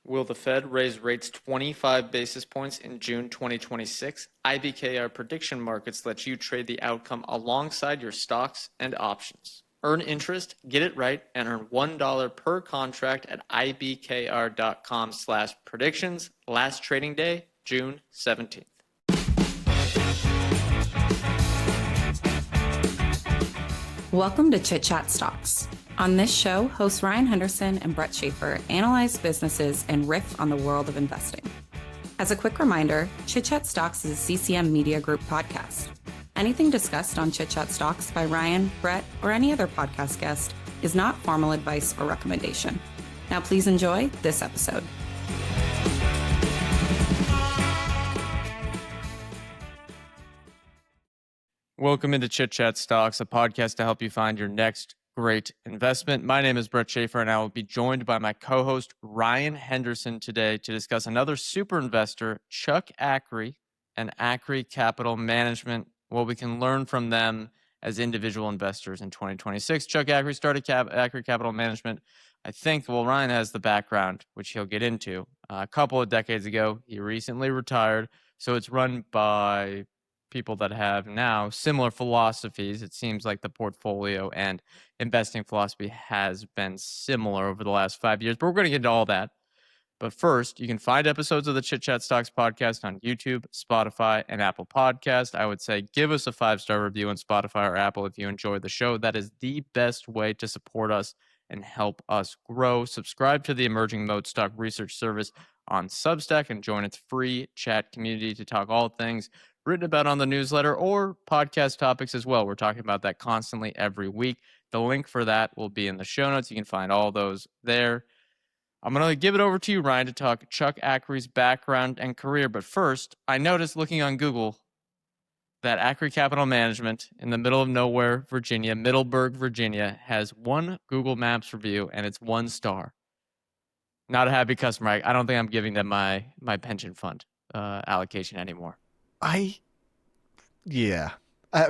Will the Fed raise rates 25 basis points in June 2026? IBKR prediction markets let you trade the outcome alongside your stocks and options. Earn interest, get it right, and earn $1 per contract at ibkr.com/predictions. Last trading day, June 17th. Welcome to Chit Chat Stocks. On this show, hosts Ryan Henderson and Brett Schaefer analyze businesses and riff on the world of investing. As a quick reminder, Chit Chat Stocks is a CCM Media Group podcast. Anything discussed on Chit Chat Stocks by Ryan, Brett, or any other podcast guest is not formal advice or recommendation. Now please enjoy this episode. Welcome into Chit Chat Stocks, a podcast to help you find your next great investment. My name is Brett Schaefer, and I will be joined by my co-host Ryan Henderson today to discuss another super investor, Chuck Akre, and Akre Capital Management, what we can learn from them as individual investors in 2026. Chuck Akre started Akre Capital Management. I think, well, Ryan has the background, which he'll get into. A couple of decades ago, he recently retired, so it's run by people that have now similar philosophies. It seems like the portfolio and investing philosophy has been similar over the last 5 years, but we're going to get into all that. But first, you can find episodes of the Chit Chat Stocks podcast on YouTube, Spotify, and Apple Podcast. I would say give us a 5-star review on Spotify or Apple if you enjoy the show. That is the best way to support us and help us grow. Subscribe to the Emerging Moat Stock Research Service on Substack and join its free chat community to talk all things written about on the newsletter or podcast topics as well. We're talking about that constantly every week. The link for that will be in the show notes. You can find all those there. I'm going to give it over to you, Ryan, to talk Chuck Akre's background and career. But first, I noticed looking on Google that Akre Capital Management in the middle of nowhere, Virginia, Middleburg, Virginia, has one Google Maps review, and it's 1 star. Not a happy customer. I don't think I'm giving them my pension fund allocation anymore.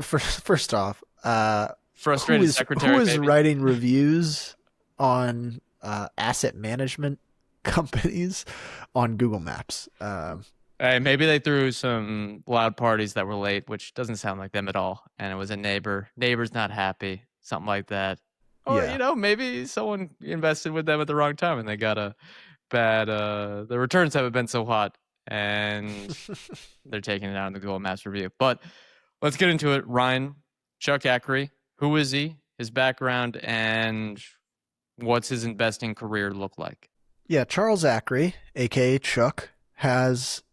First off, frustrated secretary. Who is writing reviews on asset management companies on Google Maps? Hey, maybe they threw some loud parties that were late, which doesn't sound like them at all. And it was a neighbor's not happy, something like that. Or, maybe someone invested with them at the wrong time and they got a bad, the returns haven't been so hot and they're taking it out in the Google Maps review. But let's get into it. Ryan, Chuck Akre, who is he, his background, and what's his investing career look like? Yeah, Charles Akre, aka Chuck,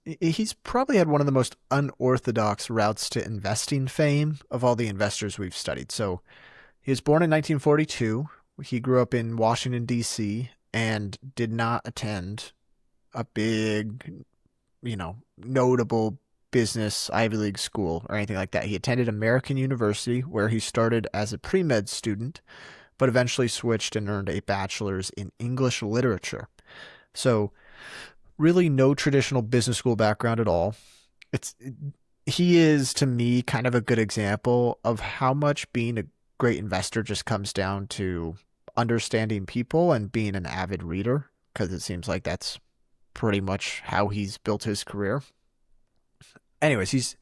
he's probably had one of the most unorthodox routes to investing fame of all the investors we've studied. So he was born in 1942. He grew up in Washington, D.C., and did not attend a big, notable business Ivy League school or anything like that. He attended American University, where he started as a pre-med student, but eventually switched and earned a bachelor's in English literature. So really no traditional business school background at all. He is, to me, kind of a good example of how much being a great investor just comes down to understanding people and being an avid reader, because it seems like that's pretty much how he's built his career. Anyways, he's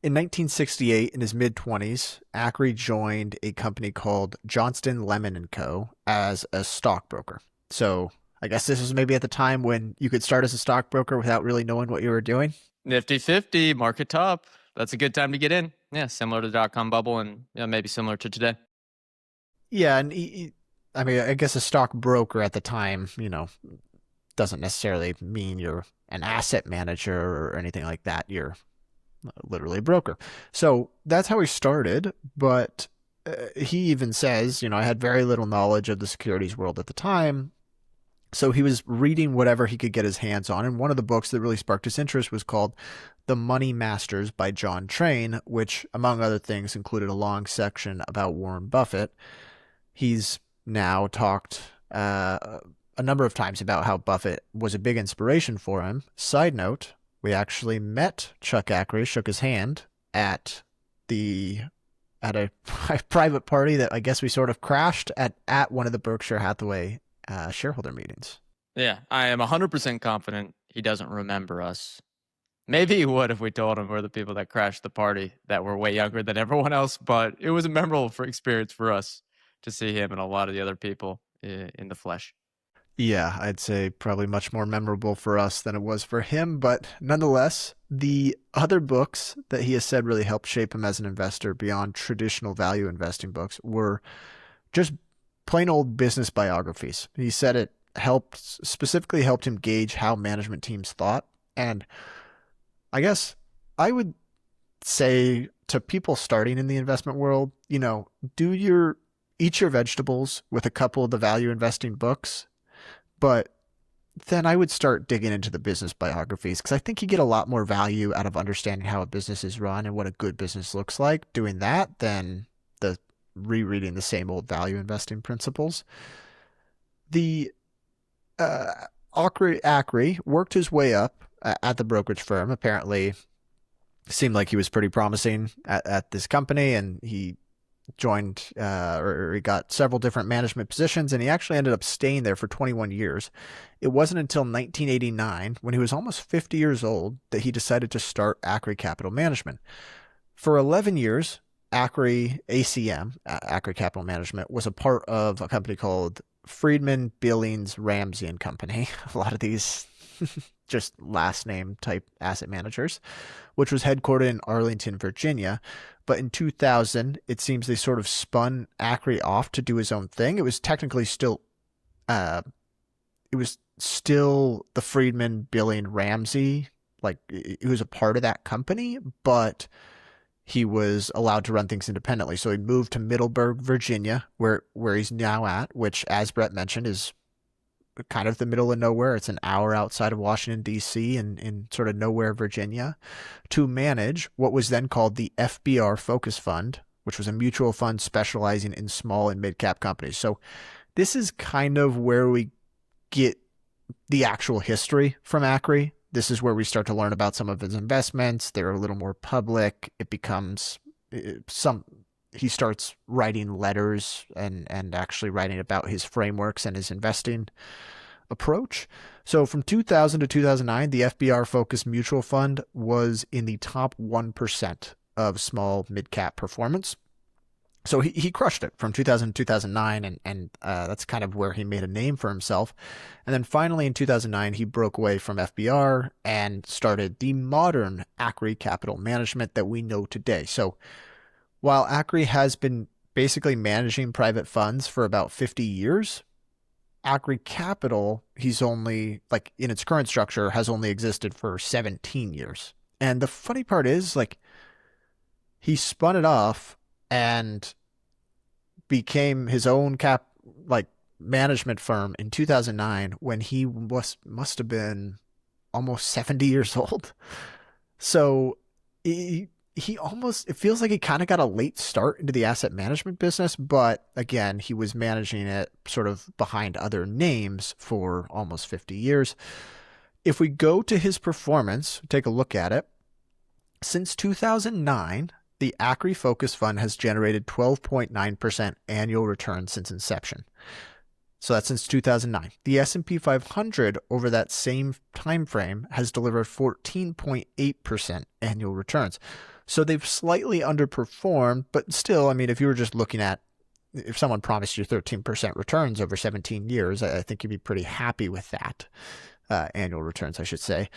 in 1968, in his mid-20s, Akre joined a company called Johnston Lemon & Co. as a stockbroker. So I guess this was maybe at the time when you could start as a stockbroker without really knowing what you were doing. Nifty 50, market top. That's a good time to get in. Yeah, similar to the dot-com bubble and maybe similar to today. Yeah, and I guess a stockbroker at the time, doesn't necessarily mean you're an asset manager or anything like that. You're literally a broker. So that's how he started. But he even says, I had very little knowledge of the securities world at the time. So he was reading whatever he could get his hands on. And one of the books that really sparked his interest was called The Money Masters by John Train, which, among other things, included a long section about Warren Buffett. He's now talked a number of times about how Buffett was a big inspiration for him. Side note, we actually met Chuck Akre, shook his hand at a private party that I guess we sort of crashed at one of the Berkshire Hathaway shareholder meetings. Yeah, I am 100% confident he doesn't remember us. Maybe he would if we told him we're the people that crashed the party that were way younger than everyone else, but it was a memorable experience for us to see him and a lot of the other people in the flesh. Yeah, I'd say probably much more memorable for us than it was for him, but nonetheless, the other books that he has said really helped shape him as an investor beyond traditional value investing books were just plain old business biographies. He said it specifically helped him gauge how management teams thought. And I guess I would say to people starting in the investment world, do eat your vegetables with a couple of the value investing books, but then I would start digging into the business biographies because I think you get a lot more value out of understanding how a business is run and what a good business looks like doing that than the rereading the same old value investing principles. The Akre worked his way up at the brokerage firm. Apparently, seemed like he was pretty promising at this company, and he joined or he got several different management positions, and he actually ended up staying there for 21 years. It wasn't until 1989, when he was almost 50 years old, that he decided to start Akre Capital Management. For 11 years, Akre ACM, Akre Capital Management, was a part of a company called Friedman, Billings, Ramsey and Company. A lot of these just last name type asset managers, which was headquartered in Arlington, Virginia. But in 2000, it seems they sort of spun Akre off to do his own thing. It was technically still, it was still the Friedman, Billing, Ramsey. Like, he was a part of that company, but he was allowed to run things independently. So he moved to Middleburg, Virginia, where he's now at, which, as Brett mentioned, is kind of the middle of nowhere. It's an hour outside of Washington, D.C., and in sort of nowhere, Virginia, to manage what was then called the FBR Focus Fund, which was a mutual fund specializing in small and mid-cap companies. So this is kind of where we get the actual history from Akre. This is where we start to learn about some of his investments. They're a little more public. It becomes he starts writing letters and actually writing about his frameworks and his investing approach. So from 2000 to 2009, the FBR Focus Mutual Fund was in the top 1% of small mid-cap performance. So he crushed it from 2000 to 2009, and that's kind of where he made a name for himself. And then finally in 2009, he broke away from FBR and started the modern Akre Capital Management that we know today. So while Akre has been basically managing private funds for about 50 years, Akre Capital, he's only, like, in its current structure, has only existed for 17 years. And the funny part is, like, he spun it off and became his own management firm in 2009 when he must have been almost 70 years old. So he almost, it feels like he kind of got a late start into the asset management business, but again, he was managing it sort of behind other names for almost 50 years. If we go to his performance, take a look at it. Since 2009, the Akre Focus Fund has generated 12.9% annual return since inception. So that's since 2009. The S&P 500 over that same time frame has delivered 14.8% annual returns. So they've slightly underperformed, but still, I mean, if you were just looking at, if someone promised you 13% returns over 17 years, I think you'd be pretty happy with that. Annual returns, I should say.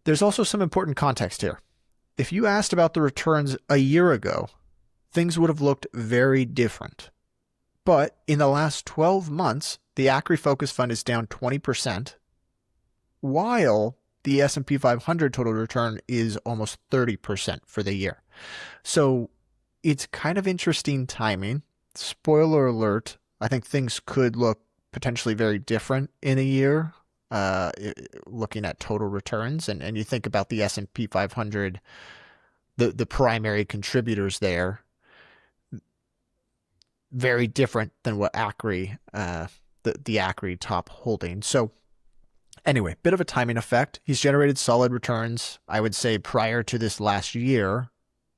There's also some important context here. If you asked about the returns a year ago, things would have looked very different. But in the last 12 months, the Akre Focus Fund is down 20%, while the S&P 500 total return is almost 30% for the year. So it's kind of interesting timing. Spoiler alert, I think things could look potentially very different in a year, looking at total returns. And you think about the S&P 500, the primary contributors there, very different than what Akre, the Akre top holding. So anyway, bit of a timing effect. He's generated solid returns. I would say prior to this last year,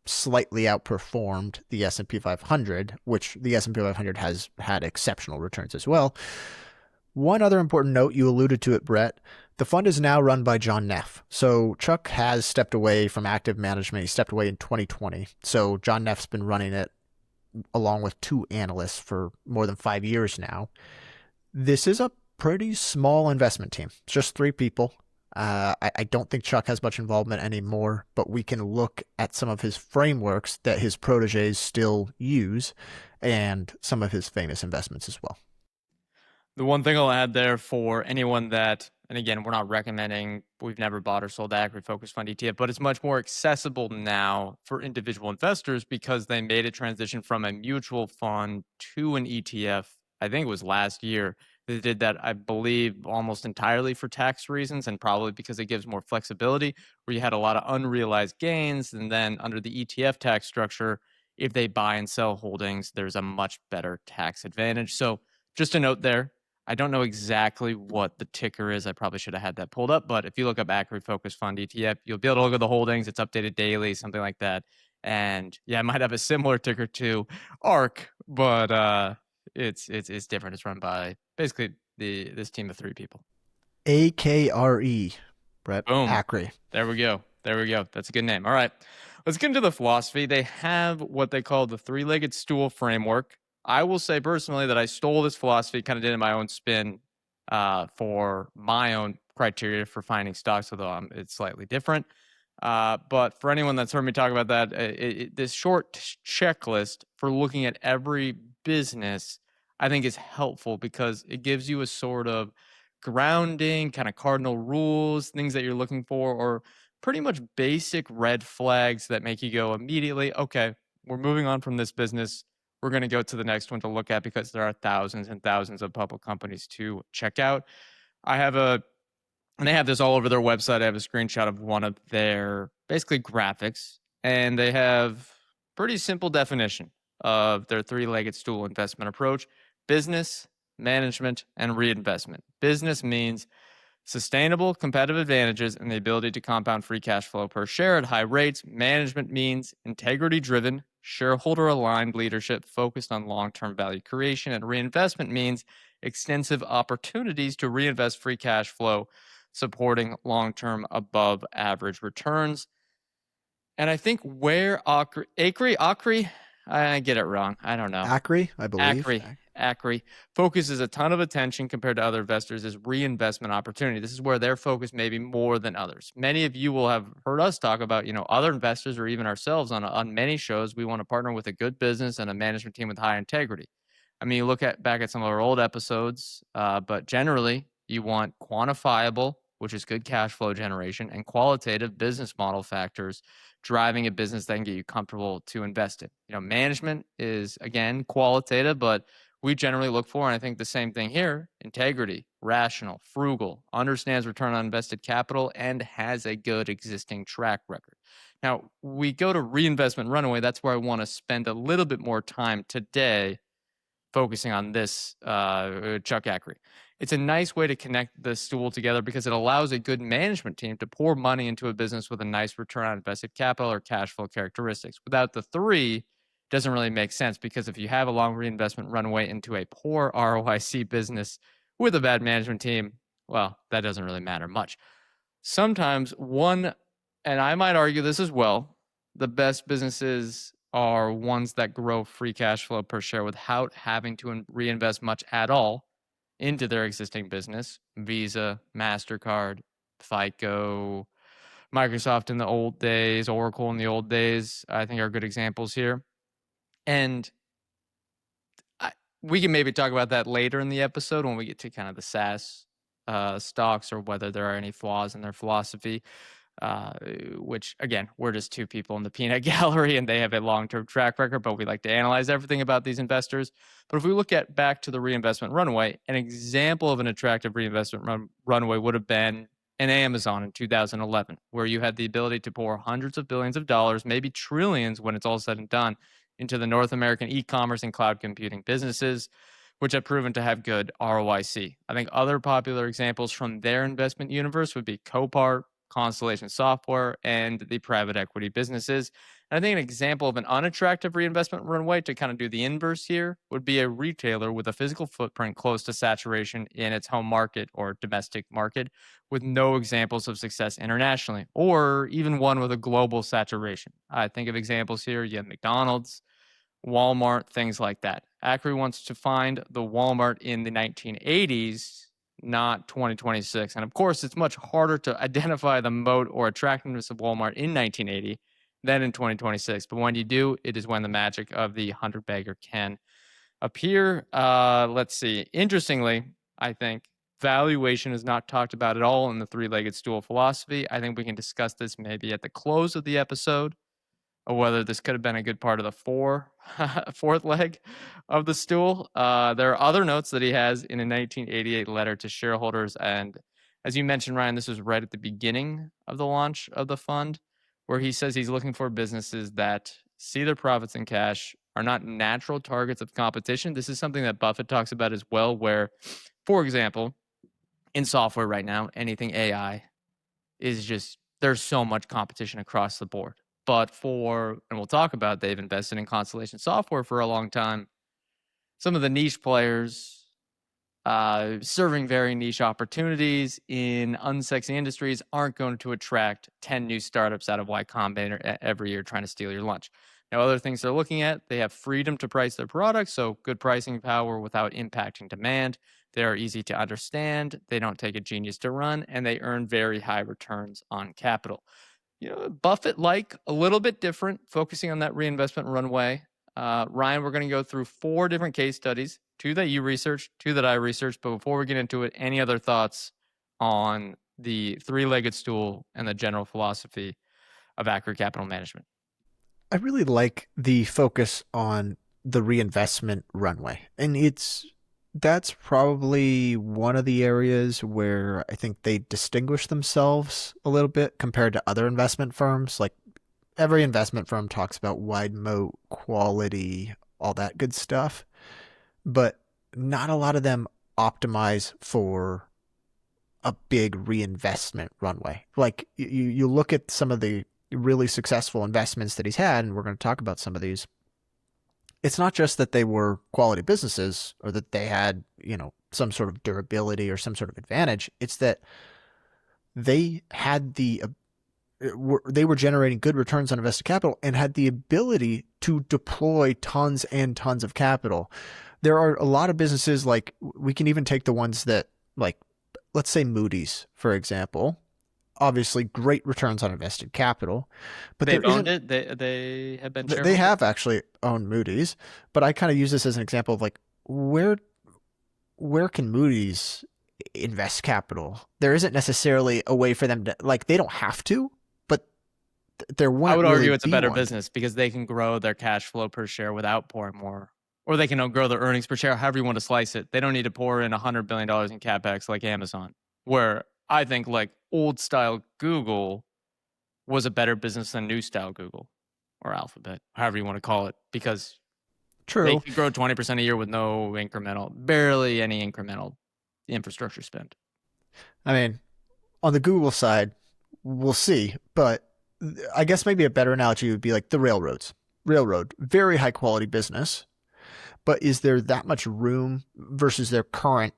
slightly outperformed the S&P 500, which the S&P 500 has had exceptional returns as well. One other important note, you alluded to it, Brett. The fund is now run by John Neff. So Chuck has stepped away from active management. He stepped away in 2020. So John Neff's been running it along with two analysts for more than 5 years now. This is a pretty small investment team. It's just three people. I don't think Chuck has much involvement anymore, but we can look at some of his frameworks that his proteges still use and some of his famous investments as well. The one thing I'll add there for anyone that, and again, we're not recommending, we've never bought or sold Akre Focus Fund ETF, but it's much more accessible now for individual investors because they made a transition from a mutual fund to an ETF. I think it was last year. They did that, I believe, almost entirely for tax reasons and probably because it gives more flexibility, where you had a lot of unrealized gains. And then under the ETF tax structure, if they buy and sell holdings, there's a much better tax advantage. So just a note there. I don't know exactly what the ticker is. I probably should have had that pulled up. But if you look up Akre Focus Fund ETF, you'll be able to look at the holdings. It's updated daily, something like that. And yeah, it might have a similar ticker to ARK, but it's different. It's run by basically this team of three people. AKRE, Brett. Boom. Akre. There we go. There we go. That's a good name. All right. Let's get into the philosophy. They have what they call the three-legged stool framework. I will say personally that I stole this philosophy, kind of did it my own spin for my own criteria for finding stocks, although it's slightly different. But for anyone that's heard me talk about that, this short checklist for looking at every business, I think is helpful because it gives you a sort of grounding, kind of cardinal rules, things that you're looking for, or pretty much basic red flags that make you go immediately, okay, we're moving on from this business. We're going to go to the next one to look at because there are thousands and thousands of public companies to check out. And they have this all over their website. I have a screenshot of one of their basically graphics, and they have pretty simple definition of their three-legged stool investment approach: business, management, and reinvestment. Business means sustainable competitive advantages and the ability to compound free cash flow per share at high rates. Management means integrity-driven, shareholder-aligned leadership focused on long-term value creation. And reinvestment means extensive opportunities to reinvest free cash flow, supporting long-term above-average returns. And I think where Akre, I get it wrong. I don't know. Akre, I believe. Akre focuses a ton of attention compared to other investors is reinvestment opportunity. This is where their focus may be more than others. Many of you will have heard us talk about, other investors or even ourselves on many shows. We want to partner with a good business and a management team with high integrity. I mean, you look back at some of our old episodes, but generally you want quantifiable, which is good cash flow generation, and qualitative business model factors driving a business that can get you comfortable to invest in. Management is, again, qualitative, but we generally look for, and I think the same thing here: integrity, rational, frugal, understands return on invested capital, and has a good existing track record. Now, we go to reinvestment runaway. That's where I want to spend a little bit more time today, focusing on this Chuck Akre. It's a nice way to connect the stool together because it allows a good management team to pour money into a business with a nice return on invested capital or cash flow characteristics. Without the three, doesn't really make sense, because if you have a long reinvestment runway into a poor ROIC business with a bad management team, well, that doesn't really matter much. Sometimes and I might argue this as well, the best businesses are ones that grow free cash flow per share without having to reinvest much at all into their existing business. Visa, MasterCard, FICO, Microsoft in the old days, Oracle in the old days, I think are good examples here. And we can maybe talk about that later in the episode when we get to kind of the SaaS stocks, or whether there are any flaws in their philosophy, which, again, we're just two people in the peanut gallery and they have a long-term track record, but we like to analyze everything about these investors. But if we look back to the reinvestment runway, an example of an attractive reinvestment runway would have been an Amazon in 2011, where you had the ability to pour hundreds of billions of dollars, maybe trillions when it's all said and done, into the North American e-commerce and cloud computing businesses, which have proven to have good ROIC. I think other popular examples from their investment universe would be Copart, Constellation Software, and the private equity businesses. And I think an example of an unattractive reinvestment runway to kind of do the inverse here would be a retailer with a physical footprint close to saturation in its home market or domestic market with no examples of success internationally, or even one with a global saturation. I think of examples here. You have McDonald's, Walmart, things like that. Akre wants to find the Walmart in the 1980s, not 2026. And of course, it's much harder to identify the moat or attractiveness of Walmart in 1980 than in 2026. But when you do, it is when the magic of the 100 bagger can appear. Let's see. Interestingly, I think valuation is not talked about at all in the three-legged stool philosophy. I think we can discuss this maybe at the close of the episode, or whether this could have been a good part of the fourth leg of the stool. There are other notes that he has in a 1988 letter to shareholders. And as you mentioned, Ryan, this was right at the beginning of the launch of the fund, where he says he's looking for businesses that see their profits in cash, are not natural targets of competition. This is something that Buffett talks about as well, where, for example, in software right now, anything AI is just, there's so much competition across the board. But and we'll talk about, they've invested in Constellation software for a long time. Some of the niche players serving very niche opportunities in unsexy industries aren't going to attract 10 new startups out of Y Combinator every year trying to steal your lunch. Now, other things they're looking at, they have freedom to price their products, so good pricing power without impacting demand. They are easy to understand. They don't take a genius to run, and they earn very high returns on capital. Buffett a little bit different, focusing on that reinvestment runway. Ryan, we're going to go through 4 different case studies, 2 that you researched, 2 that I researched. But before we get into it, any other thoughts on the three-legged stool and the general philosophy of Akre Capital Management? I really like the focus on the reinvestment runway. And that's probably one of the areas where I think they distinguish themselves a little bit compared to other investment firms. Like every investment firm talks about wide moat, quality, all that good stuff, but not a lot of them optimize for a big reinvestment runway. Like you look at some of the really successful investments that he's had, and we're going to talk about some of these. It's not just that they were quality businesses or that they had, some sort of durability or some sort of advantage. It's that they had they were generating good returns on invested capital and had the ability to deploy tons and tons of capital. There are a lot of businesses, like we can even take the ones that, like, let's say Moody's, for example. Obviously, great returns on invested capital, but they've owned it. They have been. They have actually owned Moody's, but I kind of use this as an example of like where can Moody's invest capital? There isn't necessarily a way for them to, like, they don't have to, but there won't. I would really argue it's a better one. business because they can grow their cash flow per share without pouring more, or they can grow their earnings per share, however you want to slice it. They don't need to pour in $100 billion in capex like Amazon, where I think like old style Google was a better business than new style Google or Alphabet, however you want to call it, because they could grow 20% a year with barely any incremental infrastructure spend. I mean, on the Google side, we'll see, but I guess maybe a better analogy would be like the railroads. Railroad, very high quality business, but is there that much room versus their current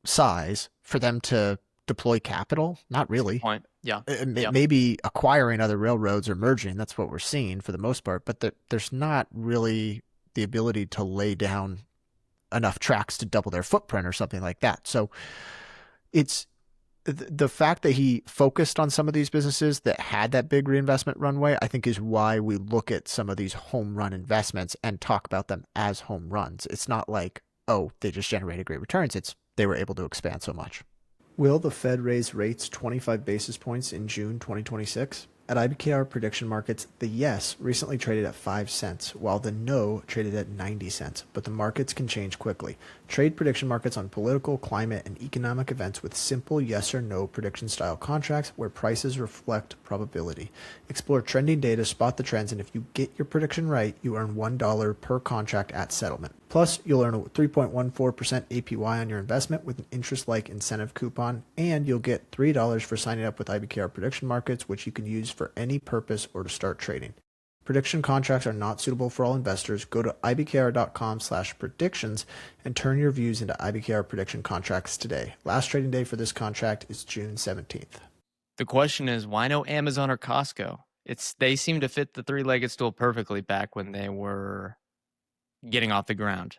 size for them to deploy capital? Not really. Point. Yeah. Maybe acquiring other railroads or merging. That's what we're seeing for the most part. But there's not really the ability to lay down enough tracks to double their footprint or something like that. So it's the fact that he focused on some of these businesses that had that big reinvestment runway, I think, is why we look at some of these home run investments and talk about them as home runs. It's not like, oh, they just generated great returns. It's they were able to expand so much. Will the Fed raise rates 25 basis points in June 2026? At IBKR prediction markets, the yes recently traded at 5 cents, while the no traded at 90 cents, but the markets can change quickly. Trade prediction markets on political, climate, and economic events with simple yes or no prediction style contracts where prices reflect probability. Explore trending data, spot the trends, and if you get your prediction right, you earn $1 per contract at settlement. Plus, you'll earn a 3.14% APY on your investment with an interest-like incentive coupon, and you'll get $3 for signing up with IBKR prediction markets, which you can use for any purpose or to start trading. Prediction contracts are not suitable for all investors. Go to ibkr.com/predictions and turn your views into IBKR prediction contracts today. Last trading day for this contract is June 17th. The question is, why no Amazon or Costco? They seem to fit the three-legged stool perfectly back when they were getting off the ground.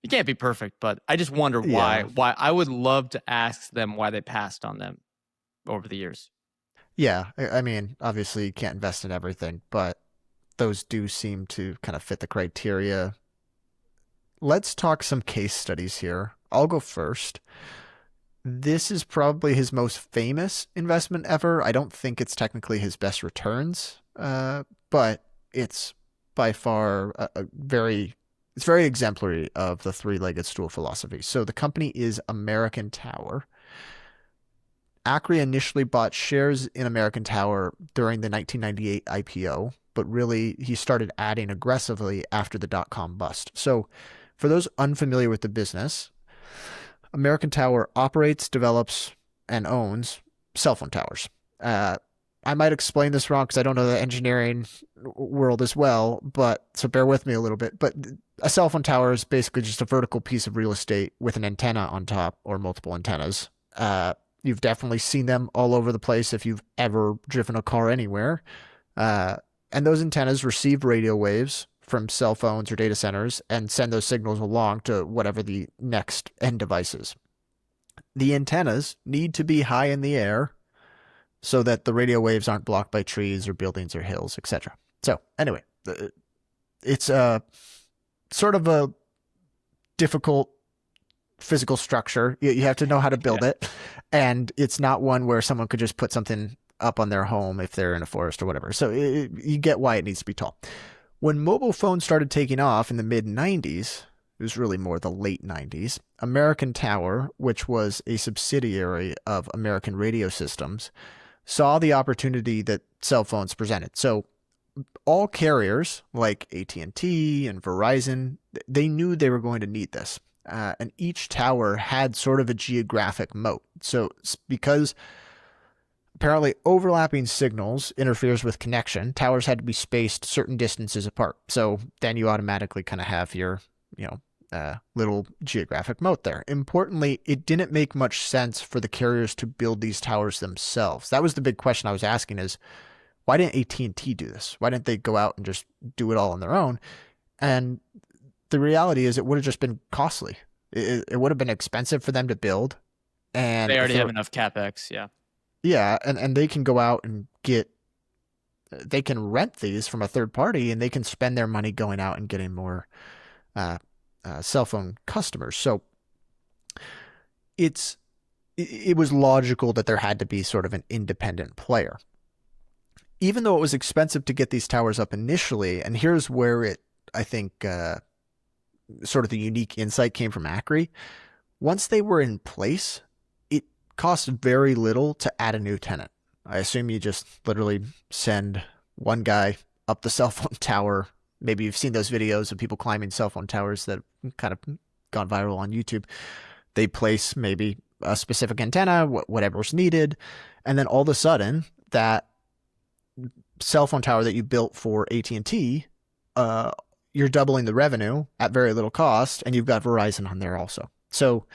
You can't be perfect, but I just wonder why. Why I would love to ask them why they passed on them over the years. Yeah, I mean, obviously you can't invest in everything, but those do seem to kind of fit the criteria. Let's talk some case studies here. I'll go first. This is probably his most famous investment ever. I don't think it's technically his best returns, but it's by far it's very exemplary of the three-legged stool philosophy. So the company is American Tower. Akre initially bought shares in American Tower during the 1998 IPO, but really he started adding aggressively after the dot-com bust. So for those unfamiliar with the business, American Tower operates, develops, and owns cell phone towers. I might explain this wrong because I don't know the engineering world as well, so bear with me a little bit. But a cell phone tower is basically just a vertical piece of real estate with an antenna on top or multiple antennas. You've definitely seen them all over the place if you've ever driven a car anywhere. And those antennas receive radio waves from cell phones or data centers and send those signals along to whatever the next end device is. The antennas need to be high in the air so that the radio waves aren't blocked by trees or buildings or hills, etc. So anyway, it's a sort of a difficult physical structure. You have to know how to build it. And it's not one where someone could just put something up on their home if they're in a forest or whatever. So you get why it needs to be tall. When mobile phones started taking off in the mid-90s, it was really more the late 90s, American Tower, which was a subsidiary of American Radio Systems, saw the opportunity that cell phones presented. So all carriers like AT&T and Verizon, they knew they were going to need this. And each tower had sort of a geographic moat. So because apparently overlapping signals interferes with connection, towers had to be spaced certain distances apart. So then you automatically kind of have your, little geographic moat there. Importantly, it didn't make much sense for the carriers to build these towers themselves. That was the big question I was asking is, why didn't AT&T do this? Why didn't they go out and just do it all on their own? And the reality is it would have just been costly. It would have been expensive for them to build. And they already have enough CapEx, yeah. Yeah, and they can go out and they can rent these from a third party and they can spend their money going out and getting more cell phone customers. So it was logical that there had to be sort of an independent player. Even though it was expensive to get these towers up initially, and here's where I think sort of the unique insight came from Akre. Once they were in place, it cost very little to add a new tenant. I assume you just literally send one guy up the cell phone tower. Maybe you've seen those videos of people climbing cell phone towers that have kind of gone viral on YouTube. They place maybe a specific antenna, whatever's needed, and then all of a sudden that cell phone tower that you built for AT&T, you're doubling the revenue at very little cost, and you've got Verizon on there also. So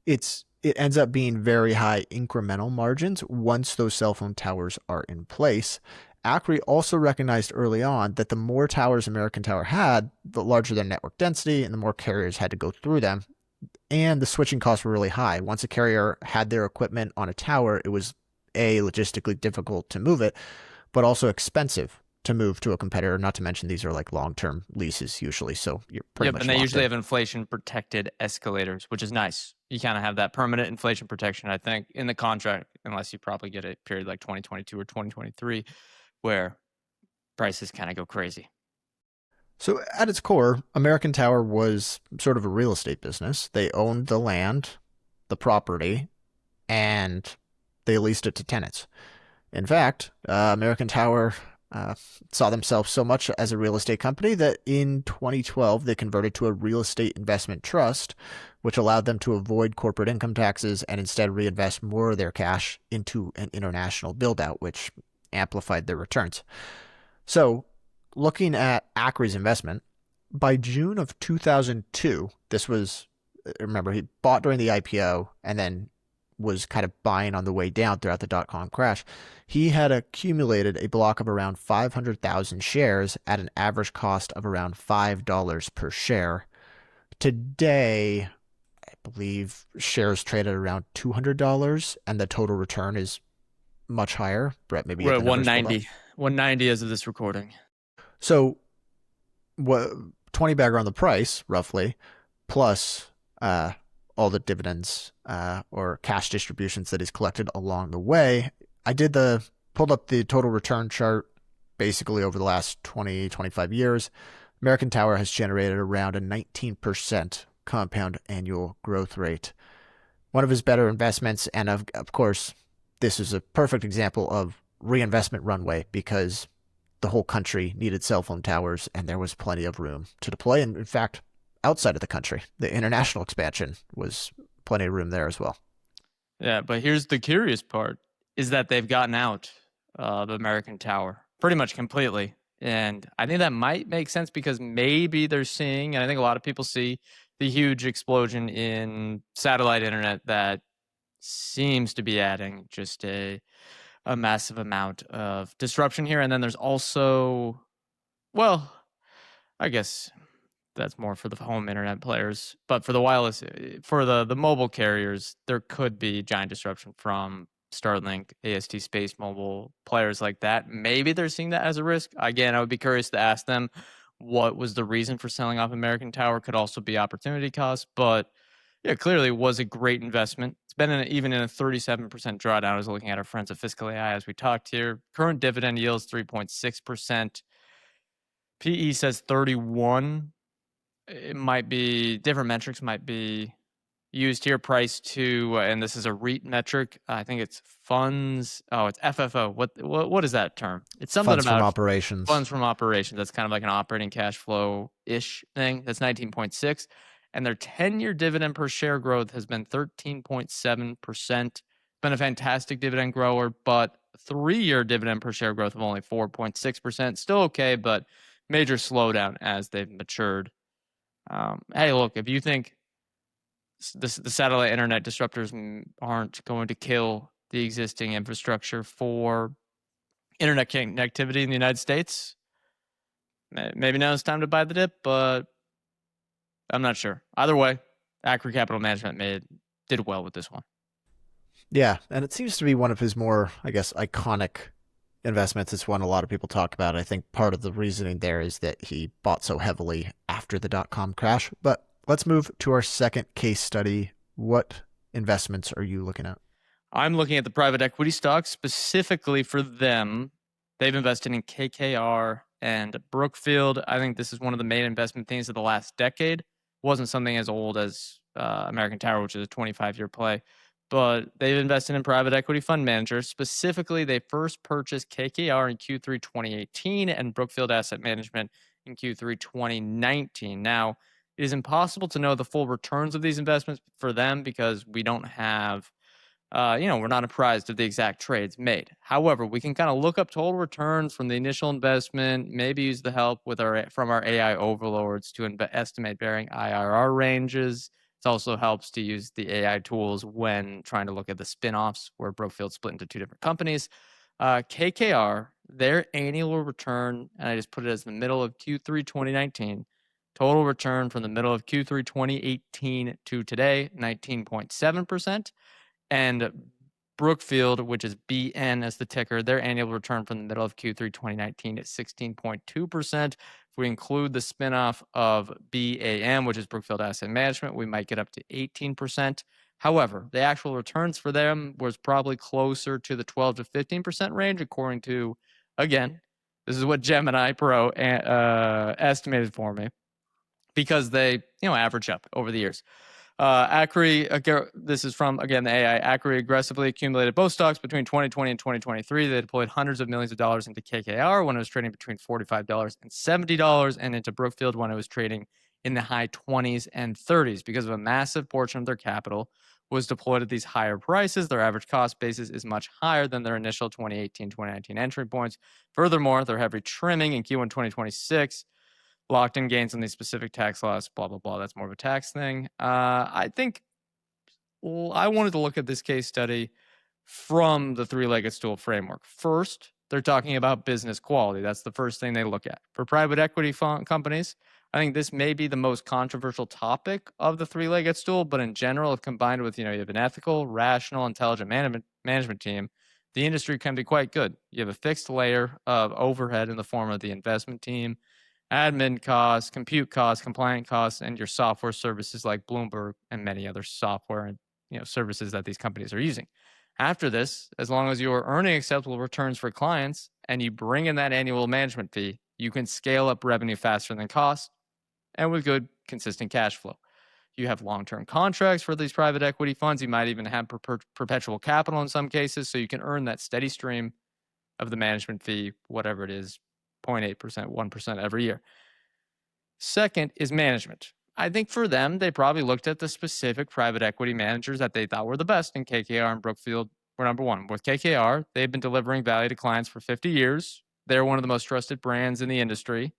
it ends up being very high incremental margins once those cell phone towers are in place. Akre also recognized early on that the more towers American Tower had, the larger their network density and the more carriers had to go through them. And the switching costs were really high. Once a carrier had their equipment on a tower, it was logistically difficult to move it, but also expensive to move to a competitor, not to mention these are like long-term leases usually, so you're pretty much and they usually in. have inflation-protected escalators, which is nice. You kind of have that permanent inflation protection, I think, in the contract, unless you probably get a period like 2022 or 2023, where prices kind of go crazy. So at its core, American Tower was sort of a real estate business. They owned the land, the property, and they leased it to tenants. In fact, American Tower saw themselves so much as a real estate company that in 2012 they converted to a real estate investment trust, which allowed them to avoid corporate income taxes and instead reinvest more of their cash into an international build-out, which amplified their returns. So looking at Akre's investment, by June of 2002, this was, remember, he bought during the IPO and then was kind of buying on the way down throughout the dot-com crash. He had accumulated a block of around 500,000 shares at an average cost of around $5 per share. Today, I believe shares trade at around $200, and the total return is much higher. Brett, maybe you We're have at the numbers pulled up. 190 as of this recording. So, what 20 bagger on the price, roughly, plus all the dividends or cash distributions that he's collected along the way. I pulled up the total return chart basically over the last 20, 25 years. American Tower has generated around a 19% compound annual growth rate. One of his better investments, and of course, this is a perfect example of reinvestment runway because the whole country needed cell phone towers and there was plenty of room to deploy. And in fact, outside of the country, the international expansion was plenty of room there as well. Yeah, but here's the curious part is that they've gotten out of American Tower pretty much completely. And I think that might make sense because maybe they're seeing, and I think a lot of people see, the huge explosion in satellite internet that seems to be adding just a massive amount of disruption here. And then there's also, well, I guess that's more for the home internet players, but for the wireless, for the mobile carriers, there could be giant disruption from Starlink, AST Space Mobile, players like that. Maybe they're seeing that as a risk. Again, I would be curious to ask them what was the reason for selling off American Tower. Could also be opportunity cost, but yeah, clearly was a great investment. It's been even in a 37% drawdown. I was looking at our friends at Fiscal AI as we talked here. Current dividend yields 3.6%. PE says 31. It might be different metrics might be used here. Price to, and this is a REIT metric. I think it's funds. Oh, it's FFO. What is that term? It's something Funds about from operations. funds from operations. That's kind of like an operating cash flow ish thing. That's 19.6, and their 10-year dividend per share growth has been 13.7%. Been a fantastic dividend grower, but 3-year dividend per share growth of only 4.6%. Still okay, but major slowdown as they've matured. Hey, look, if you think the satellite internet disruptors aren't going to kill the existing infrastructure for internet connectivity in the United States, maybe now it's time to buy the dip, but I'm not sure. Either way, Akre Capital Management did well with this one. Yeah, and it seems to be one of his more, I guess, iconic investments. It's one a lot of people talk about. I think part of the reasoning there is that he bought so heavily after the dot-com crash. But let's move to our second case study. What investments are you looking at? I'm looking at the private equity stocks specifically for them. They've invested in KKR and Brookfield. I think this is one of the main investment themes of the last decade. It wasn't something as old as American Tower, which is a 25-year play. But they've invested in private equity fund managers. Specifically, they first purchased KKR in Q3 2018 and Brookfield Asset Management in Q3 2019. Now, it is impossible to know the full returns of these investments for them because we don't have, we're not apprised of the exact trades made. However, we can kind of look up total returns from the initial investment, maybe use the help from our AI overlords to estimate varying IRR ranges. It also helps to use the AI tools when trying to look at the spinoffs where Brookfield split into two different companies. KKR, their annual return, and I just put it as the middle of Q3 2019, total return from the middle of Q3 2018 to today, 19.7%. And Brookfield, which is BN as the ticker, their annual return from the middle of Q3 2019 is 16.2%. If we include the spinoff of BAM, which is Brookfield Asset Management, we might get up to 18%. However, the actual returns for them was probably closer to the 12 to 15% range, according to, again, this is what Gemini Pro estimated for me, because they, average up over the years. Akre, this is from, again, the AI. Akre aggressively accumulated both stocks between 2020 and 2023. They deployed hundreds of millions of dollars into KKR when it was trading between $45 and $70, and into Brookfield when it was trading in the high 20s and 30s because of a massive portion of their capital was deployed at these higher prices. Their average cost basis is much higher than their initial 2018, 2019 entry points. Furthermore, their heavy trimming in Q1 2026 locked in gains on these specific tax laws, blah, blah, blah. That's more of a tax thing. I think I wanted to look at this case study from the three-legged stool framework. First, they're talking about business quality. That's the first thing they look at. For private equity companies, I think this may be the most controversial topic of the three-legged stool, but in general, if combined with, you have an ethical, rational, intelligent management team, the industry can be quite good. You have a fixed layer of overhead in the form of the investment team, admin costs, compute costs, compliance costs, and your software services like Bloomberg and many other software and services that these companies are using. After this, as long as you are earning acceptable returns for clients and you bring in that annual management fee, you can scale up revenue faster than cost and with good, consistent cash flow. You have long-term contracts for these private equity funds. You might even have perpetual capital in some cases, so you can earn that steady stream of the management fee, whatever it is, 0.8%, 1% every year. Second is management. I think for them, they probably looked at the specific private equity managers that they thought were the best, and KKR and Brookfield were number one. With KKR, they've been delivering value to clients for 50 years. They're one of the most trusted brands in the industry.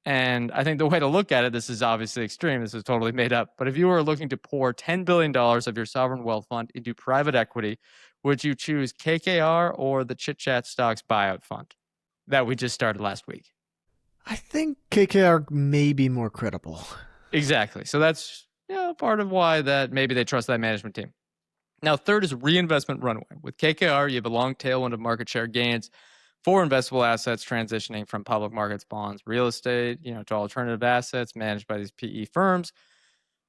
And I think the way to look at it, this is obviously extreme. This is totally made up. But if you were looking to pour $10 billion of your sovereign wealth fund into private equity, would you choose KKR or the Chit Chat Stocks buyout fund that we just started last week? I think KKR may be more credible. Exactly. So that's part of why that maybe they trust that management team. Now, third is reinvestment runway. With KKR, you have a long tailwind of market share gains for investable assets transitioning from public markets, bonds, real estate, to alternative assets managed by these PE firms.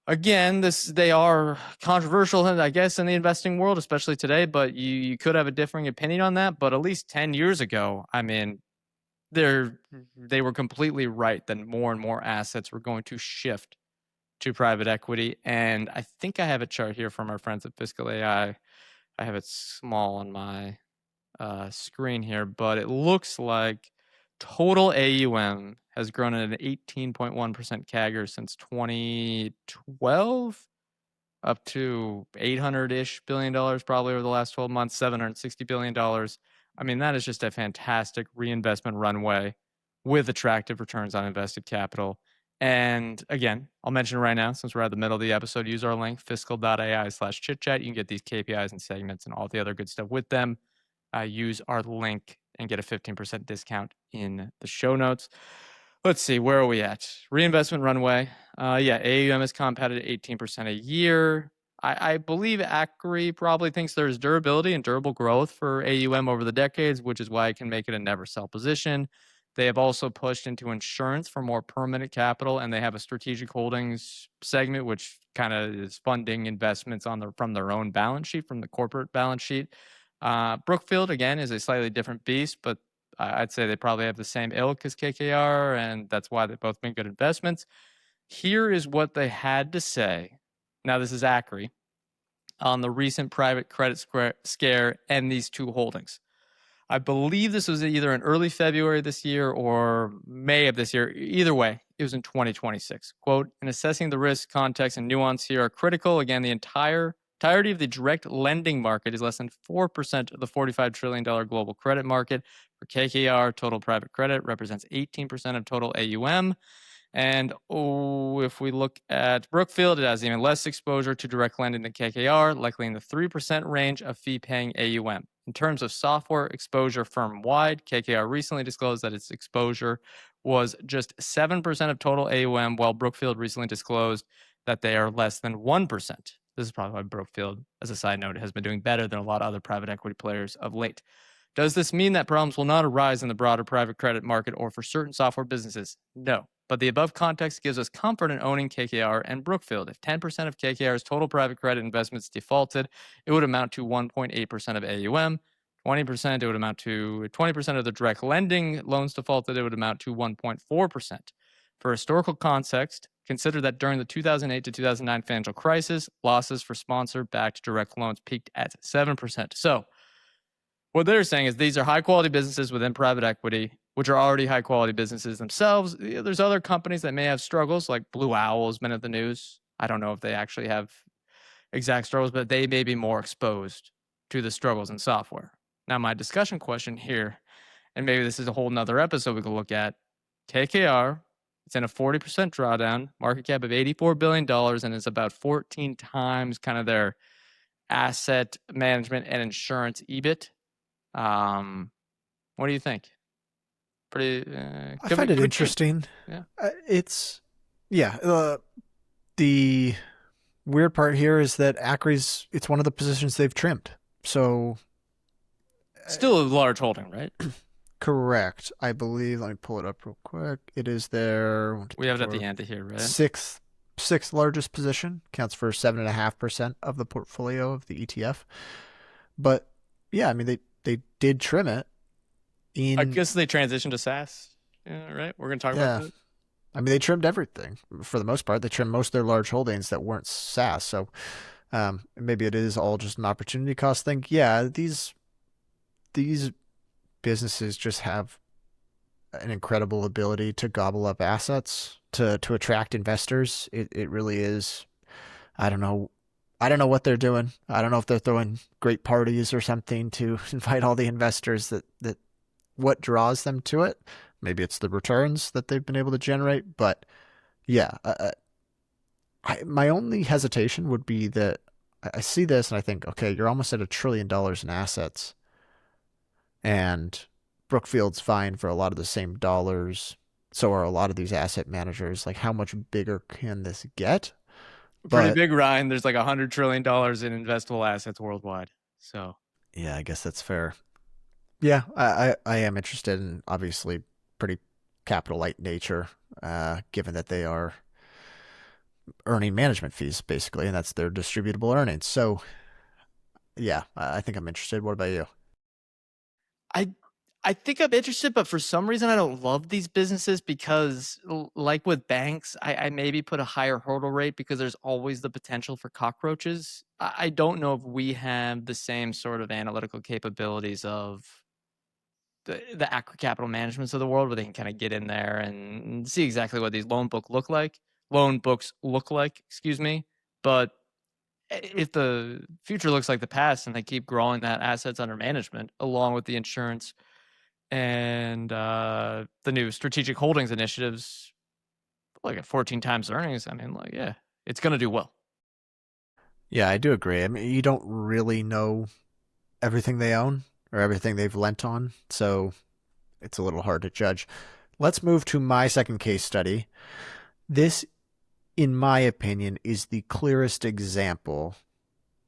Again, they are controversial, I guess, in the investing world, especially today, but you could have a differing opinion on that. But at least 10 years ago, I mean, they were completely right that more and more assets were going to shift to private equity. And I think I have a chart here from our friends at Fiscal AI. I have it small on my screen here, but it looks like total AUM has grown at an 18.1% CAGR since 2012, up to $800-ish billion probably over the last 12 months, $760 billion. I mean, that is just a fantastic reinvestment runway with attractive returns on invested capital. And again, I'll mention right now, since we're at the middle of the episode, use our link, fiscal.ai/chitchat. You can get these KPIs and segments and all the other good stuff with them. Use our link and get a 15% discount in the show notes. Let's see, where are we at? Reinvestment runway. AUM is compounded at 18% a year. I believe Akre probably thinks there's durability and durable growth for AUM over the decades, which is why it can make it a never sell position. They have also pushed into insurance for more permanent capital, and they have a strategic holdings segment, which kind of is funding investments from their own balance sheet, from the corporate balance sheet. Brookfield, again, is a slightly different beast, but I'd say they probably have the same ilk as KKR, and that's why they've both been good investments. Here is what they had to say. Now, this is Akre on the recent private credit scare and these two holdings. I believe this was either in early February this year or May of this year. Either way, it was in 2026. Quote, in assessing the risk, context, and nuance here are critical. Again, the entirety of the direct lending market is less than 4% of the $45 trillion global credit market. For KKR, total private credit represents 18% of total AUM. And if we look at Brookfield, it has even less exposure to direct lending than KKR, likely in the 3% range of fee-paying AUM. In terms of software exposure firm-wide, KKR recently disclosed that its exposure was just 7% of total AUM, while Brookfield recently disclosed that they are less than 1%. This is probably why Brookfield, as a side note, has been doing better than a lot of other private equity players of late. Does this mean that problems will not arise in the broader private credit market or for certain software businesses? No. But the above context gives us comfort in owning KKR and Brookfield. If 10% of KKR's total private credit investments defaulted, it would amount to 1.8% of AUM. 20%, it would amount to 20% of the direct lending loans defaulted, it would amount to 1.4%. For historical context, consider that during the 2008 to 2009 financial crisis, losses for sponsor-backed direct loans peaked at 7%. So, what they're saying is these are high-quality businesses within private equity, which are already high-quality businesses themselves. There's other companies that may have struggles, like Blue Owl has been at the news. I don't know if they actually have exact struggles, but they may be more exposed to the struggles in software. Now, my discussion question here, and maybe this is a whole nother episode we can look at, KKR, it's in a 40% drawdown, market cap of $84 billion, and it's about 14 times kind of their asset management and insurance EBIT. What do you think? I find it interesting. Yeah. The weird part here is that Akre's, it's one of the positions they've trimmed. So still a large holding, right? Correct. I believe, let me pull it up real quick. It is their, we have it at the end here, right? Sixth largest position, counts for 7.5% of the portfolio of the ETF. But yeah, I mean, they did trim it. I guess they transitioned to SaaS. Yeah, right. We're going to talk about that. I mean, they trimmed everything for the most part. They trimmed most of their large holdings that weren't SaaS. So maybe it is all just an opportunity cost thing. Yeah, these businesses just have an incredible ability to gobble up assets, to attract investors. It really is. I don't know what they're doing. I don't know if they're throwing great parties or something to invite all the investors that what draws them to it. Maybe it's the returns that they've been able to generate. But yeah, my only hesitation would be that I see this and I think, okay, you're almost at $1 trillion in assets. And Brookfield's fine for a lot of the same dollars. So are a lot of these asset managers. Like, how much bigger can this get? Pretty big, Ryan. There's like $100 trillion in investable assets worldwide. So yeah, I guess that's fair. Yeah, I am interested in, obviously, pretty capital light nature, given that they are earning management fees, basically, and that's their distributable earnings. So yeah, I think I'm interested. What about you? I think I'm interested, but for some reason I don't love these businesses because, like with banks, I maybe put a higher hurdle rate because there's always the potential for cockroaches. I don't know if we have the same sort of analytical capabilities of the Akre capital managements of the world, where they can kind of get in there and see exactly what these loan books look like. Excuse me. But if the future looks like the past and they keep growing that assets under management along with the insurance and the new strategic holdings initiatives, like at 14 times earnings, I mean, like, yeah, it's going to do well. Yeah, I do agree. I mean, you don't really know everything they own or everything they've lent on, so it's a little hard to judge. Let's move to my second case study. This, in my opinion, is the clearest example,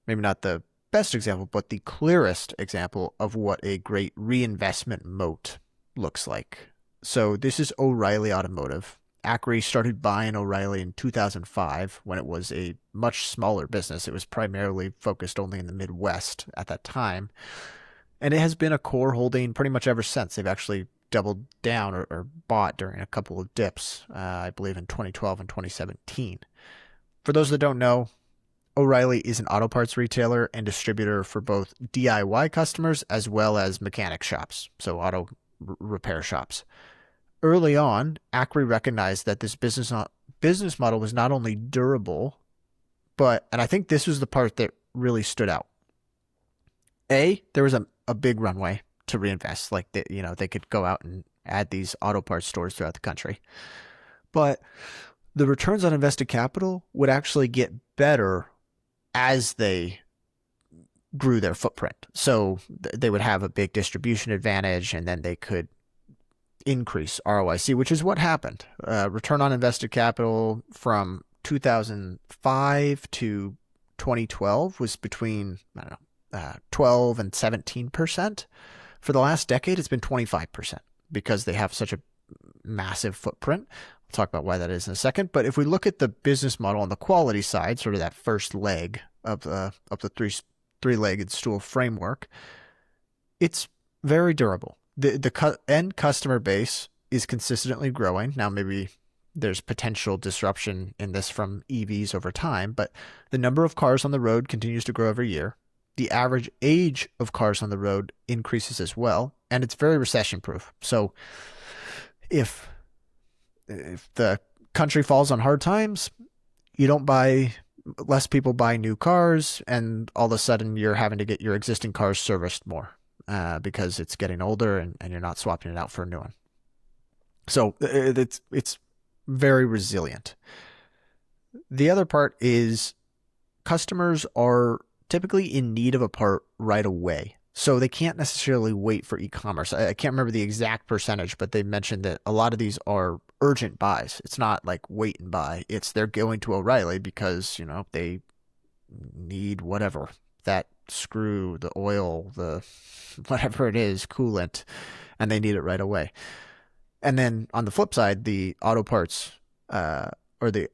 maybe not the best example, but the clearest example of what a great reinvestment moat looks like. So this is O'Reilly Automotive. Akre started buying O'Reilly in 2005 when it was a much smaller business. It was primarily focused only in the Midwest at that time. And it has been a core holding pretty much ever since. They've actually doubled down or bought during a couple of dips, I believe in 2012 and 2017. For those that don't know, O'Reilly is an auto parts retailer and distributor for both DIY customers as well as mechanic shops, so auto repair shops. Early on, Akre recognized that this business model was not only durable, and I think this was the part that really stood out. There was a big runway to reinvest. Like, they could go out and add these auto parts stores throughout the country. But the returns on invested capital would actually get better as they grew their footprint. So they would have a big distribution advantage, and then they could increase ROIC, which is what happened. Return on invested capital from 2005 to 2012 was between, 12 and 17%. For the last decade, it's been 25% because they have such a massive footprint. We'll talk about why that is in a second. But if we look at the business model on the quality side, sort of that first leg of the three-legged stool framework, it's very durable. The end customer base is consistently growing. Now, maybe there's potential disruption in this from EVs over time, but the number of cars on the road continues to grow every year. The average age of cars on the road increases as well, and it's very recession-proof. So if the country falls on hard times, you don't buy less people buy new cars, and all of a sudden you're having to get your existing cars serviced more because it's getting older and you're not swapping it out for a new one. So it's very resilient. The other part is customers are typically in need of a part right away. So they can't necessarily wait for e-commerce. I can't remember the exact percentage, but they mentioned that a lot of these are urgent buys. It's not like wait and buy. It's they're going to O'Reilly because, they need whatever, that screw, the oil, the whatever it is, coolant, and they need it right away. And then on the flip side, the auto parts, or the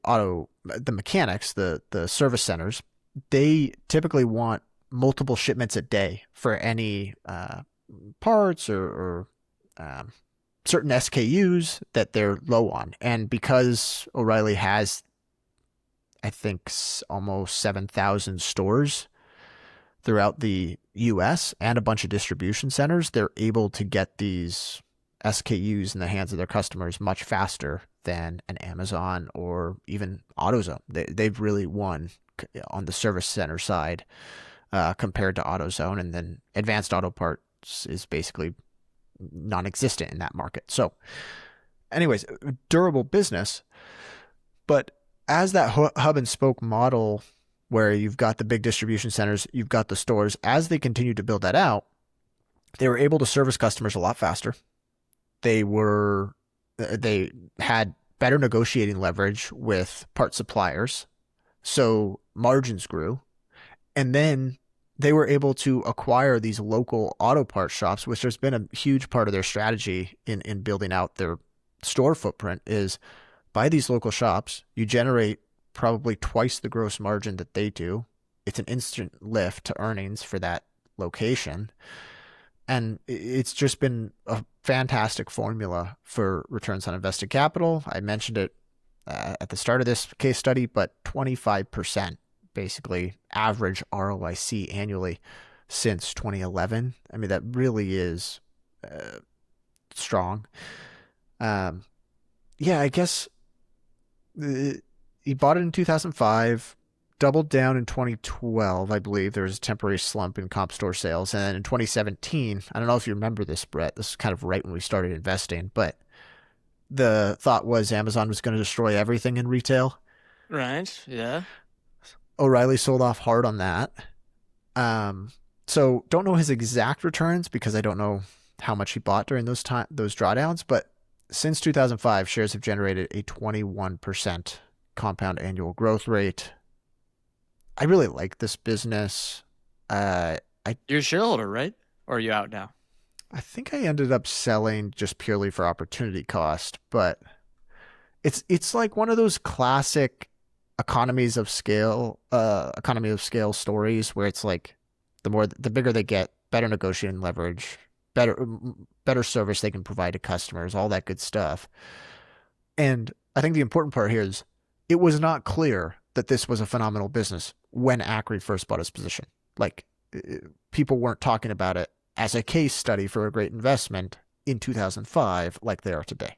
mechanics, the service centers, they typically want multiple shipments a day for any parts or certain SKUs that they're low on. And because O'Reilly has, I think, almost 7,000 stores throughout the US and a bunch of distribution centers, they're able to get these SKUs in the hands of their customers much faster than an Amazon or even AutoZone. They've really won on the service center side compared to AutoZone, and then Advanced Auto Parts is basically non-existent in that market. So anyways, durable business. But as that hub and spoke model where you've got the big distribution centers, you've got the stores, as they continue to build that out, they were able to service customers a lot faster. They had better negotiating leverage with part suppliers, so margins grew. And then they were able to acquire these local auto parts shops, which has been a huge part of their strategy in building out their store footprint, is buy these local shops. You generate probably twice the gross margin that they do. It's an instant lift to earnings for that location. And it's just been a fantastic formula for returns on invested capital. I mentioned it at the start of this case study, but 25% basically average ROIC annually since 2011. I mean, that really is strong. I guess he bought it in 2005. Doubled down in 2012, I believe. There was a temporary slump in comp store sales. And then in 2017, I don't know if you remember this, Brett. This is kind of right when we started investing, but the thought was Amazon was going to destroy everything in retail. Right. Yeah. O'Reilly sold off hard on that. So don't know his exact returns because I don't know how much he bought during those drawdowns. But since 2005, shares have generated a 21% compound annual growth rate. I really like this business. You're a shareholder, right? Or are you out now? I think I ended up selling just purely for opportunity cost, but it's like one of those classic economy of scale stories where it's like the bigger they get, better negotiating leverage, better service they can provide to customers, all that good stuff. And I think the important part here is it was not clear that this was a phenomenal business when Akre first bought his position. Like, people weren't talking about it as a case study for a great investment in 2005 like they are today.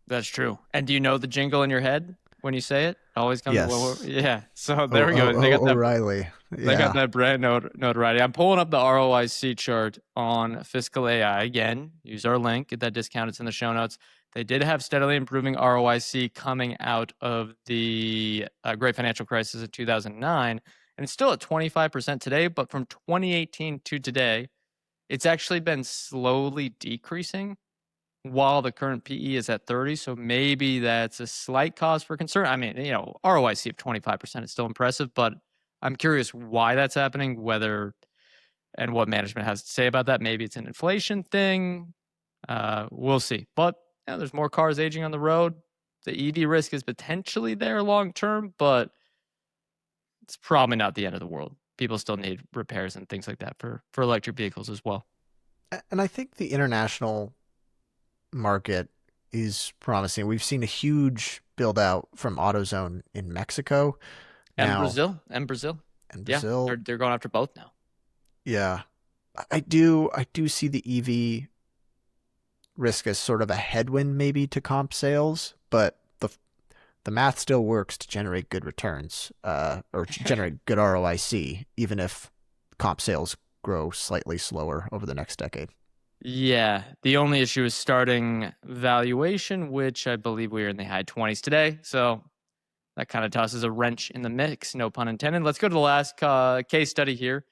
That's true. And do you know the jingle in your head when you say it? It always comes. Yes. Yeah. So there we go. They got that. O'Reilly. Yeah. They got that brand notoriety. I'm pulling up the ROIC chart on Fiscal AI again. Use our link. Get that discount. It's in the show notes. They did have steadily improving ROIC coming out of the great financial crisis of 2009. And it's still at 25% today. But from 2018 to today, it's actually been slowly decreasing while the current PE is at 30. So maybe that's a slight cause for concern. I mean, ROIC of 25% is still impressive, but I'm curious why that's happening, whether and what management has to say about that. Maybe it's an inflation thing. We'll see. But there's more cars aging on the road. The EV risk is potentially there long term, but it's probably not the end of the world. People still need repairs and things like that for electric vehicles as well. And I think the international market is promising. We've seen a huge build out from AutoZone in Mexico. And Brazil. Yeah, they're going after both now. Yeah. I do see the EV risk as sort of a headwind maybe to comp sales, but the math still works to generate good returns, or generate good ROIC, even if comp sales grow slightly slower over the next decade. Yeah, the only issue is starting valuation, which I believe we are in the high 20s today. So that kind of tosses a wrench in the mix, no pun intended. Let's go to the last case study here.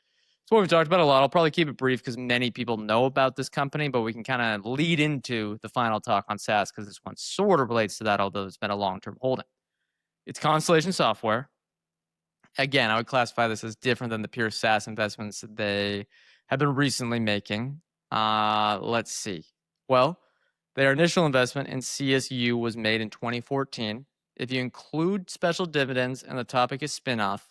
It's what we've talked about a lot. I'll probably keep it brief because many people know about this company, but we can kind of lead into the final talk on SaaS because this one sort of relates to that, although it's been a long-term holding. It's Constellation Software. Again, I would classify this as different than the pure SaaS investments that they have been recently making. Let's see. Well, their initial investment in CSU was made in 2014. If you include special dividends and the topic is spinoff,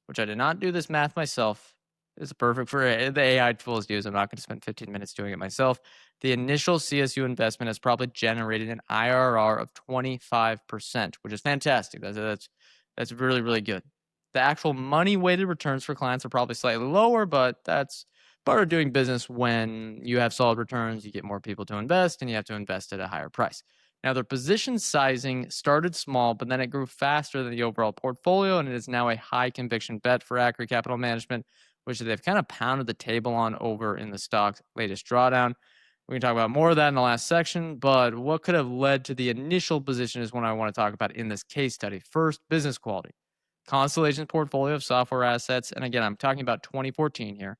which I did not do this math myself, it's perfect for the AI tools to use. I'm not going to spend 15 minutes doing it myself. The initial CSU investment has probably generated an IRR of 25%, which is fantastic. That's really, really good. The actual money-weighted returns for clients are probably slightly lower, but that's part of doing business. When you have solid returns, you get more people to invest, and you have to invest at a higher price. Now, their position sizing started small, but then it grew faster than the overall portfolio, and it is now a high conviction bet for Akre Capital Management, which they've kind of pounded the table on over in the stock's latest drawdown. We can talk about more of that in the last section, but what could have led to the initial position is what I want to talk about in this case study. First, business quality. Constellation's portfolio of software assets, and again, I'm talking about 2014 here,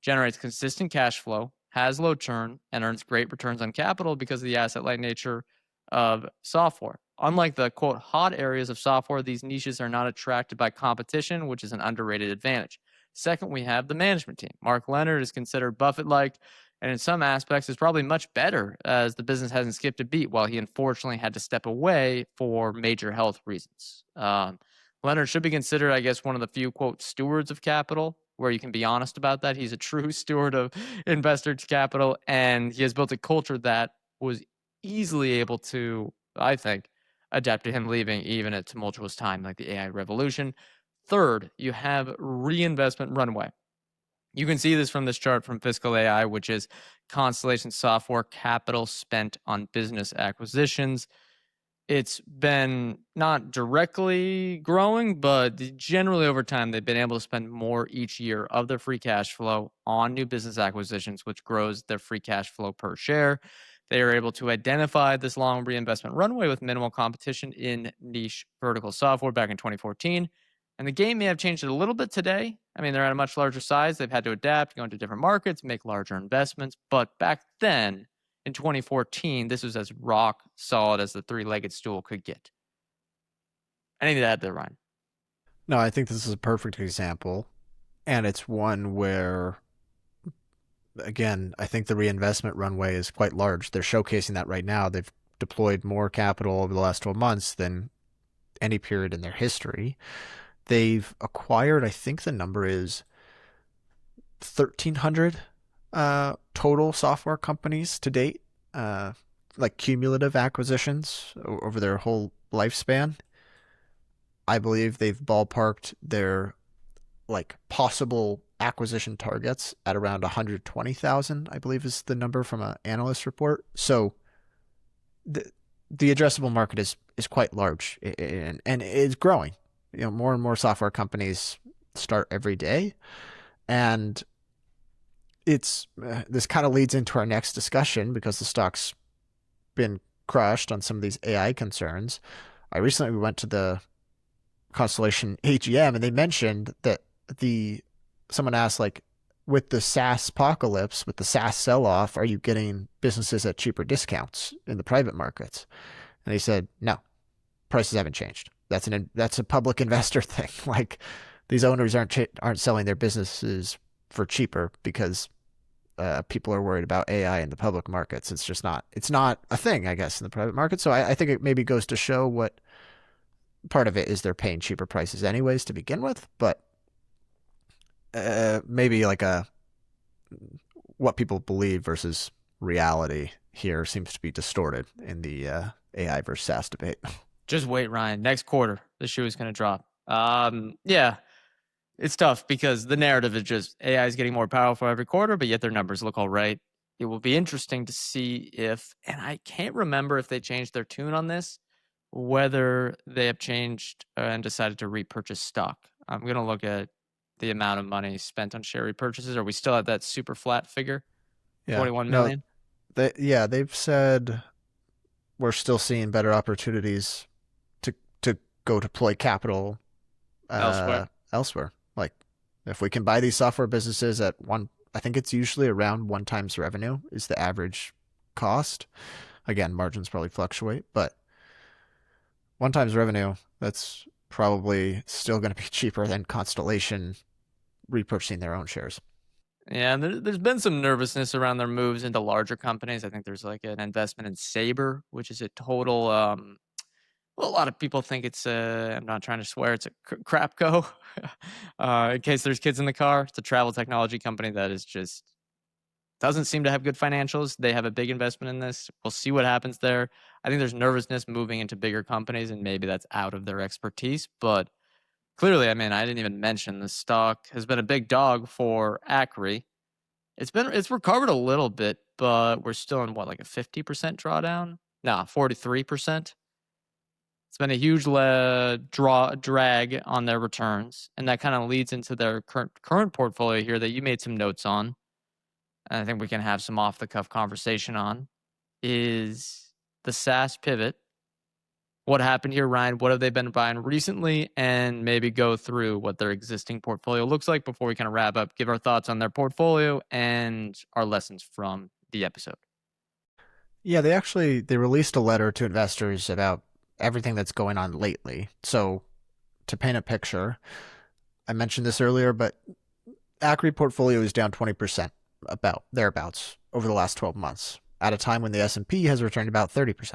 generates consistent cash flow, has low churn, and earns great returns on capital because of the asset-light nature of software. Unlike the, quote, hot areas of software, these niches are not attracted by competition, which is an underrated advantage. Second, we have the management team. Mark Leonard is considered Buffett-like, and in some aspects is probably much better, as the business hasn't skipped a beat while he unfortunately had to step away for major health reasons. Leonard should be considered, I guess, one of the few, quote, stewards of capital, where you can be honest about that. He's a true steward of investors' capital, and he has built a culture that was easily able to, I think, adapt to him leaving even at tumultuous time like the AI revolution. Third, you have reinvestment runway. You can see this from this chart from Fiscal AI, which is Constellation Software capital spent on business acquisitions. It's been not directly growing, but generally over time, they've been able to spend more each year of their free cash flow on new business acquisitions, which grows their free cash flow per share. They are able to identify this long reinvestment runway with minimal competition in niche vertical software back in 2014. And the game may have changed a little bit today. I mean, they're at a much larger size. They've had to adapt, go into different markets, make larger investments. But back then, in 2014, this was as rock solid as the three-legged stool could get. Anything to add there, Ryan? No, I think this is a perfect example. And it's one where, again, I think the reinvestment runway is quite large. They're showcasing that right now. They've deployed more capital over the last 12 months than any period in their history. They've acquired, I think the number is 1,300 total software companies to date, like cumulative acquisitions over their whole lifespan. I believe they've ballparked their like possible acquisition targets at around 120,000, I believe is the number from an analyst report. So the addressable market is quite large and it's growing. You know, more and more software companies start every day, and it's this kind of leads into our next discussion because the stock's been crushed on some of these AI concerns. I recently went to the Constellation AGM and they mentioned that someone asked, like, with the SaaS apocalypse, with the SaaS sell-off, are you getting businesses at cheaper discounts in the private markets? And he said, no, prices haven't changed. That's a public investor thing. Like, these owners aren't selling their businesses for cheaper because people are worried about AI in the public markets. It's not a thing, I guess, in the private market. So I think it maybe goes to show what part of it is they're paying cheaper prices anyways to begin with, but maybe like what people believe versus reality here seems to be distorted in the AI versus SaaS debate. Just wait, Ryan. Next quarter, the shoe is going to drop. Yeah, it's tough because the narrative is just AI is getting more powerful every quarter, but yet their numbers look all right. It will be interesting to see if, and I can't remember if they changed their tune on this, whether they have changed and decided to repurchase stock. I'm going to look at the amount of money spent on share repurchases. Are we still at that super flat figure? Yeah. 21 No, million they've said we're still seeing better opportunities to go deploy capital elsewhere. elsewhere. Like if we can buy these software businesses at I think it's usually around 1x revenue is the average cost. Again, margins probably fluctuate, but 1x revenue, that's probably still going to be cheaper than Constellation repurchasing their own shares. Yeah, there's been some nervousness around their moves into larger companies. I think there's like an investment in Sabre, which is a total. Well, a lot of people think it's I'm not trying to swear. It's a crap go. In case there's kids in the car, it's a travel technology company that is just doesn't seem to have good financials. They have a big investment in this. We'll see what happens there. I think there's nervousness moving into bigger companies, and maybe that's out of their expertise. But clearly, I mean, I didn't even mention the stock has been a big dog for Akre. It's recovered a little bit, but we're still in what, like a 50% drawdown? No, 43%. It's been a huge drag on their returns, and that kind of leads into their current portfolio here that you made some notes on. And I think we can have some off the cuff conversation on is the SaaS pivot. What happened here, Ryan? What have they been buying recently? And maybe go through what their existing portfolio looks like before we kind of wrap up, give our thoughts on their portfolio and our lessons from the episode. Yeah, they released a letter to investors about everything that's going on lately. So to paint a picture, I mentioned this earlier, but Akre portfolio is down 20%, about thereabouts, over the last 12 months, at a time when the S&P has returned about 30%.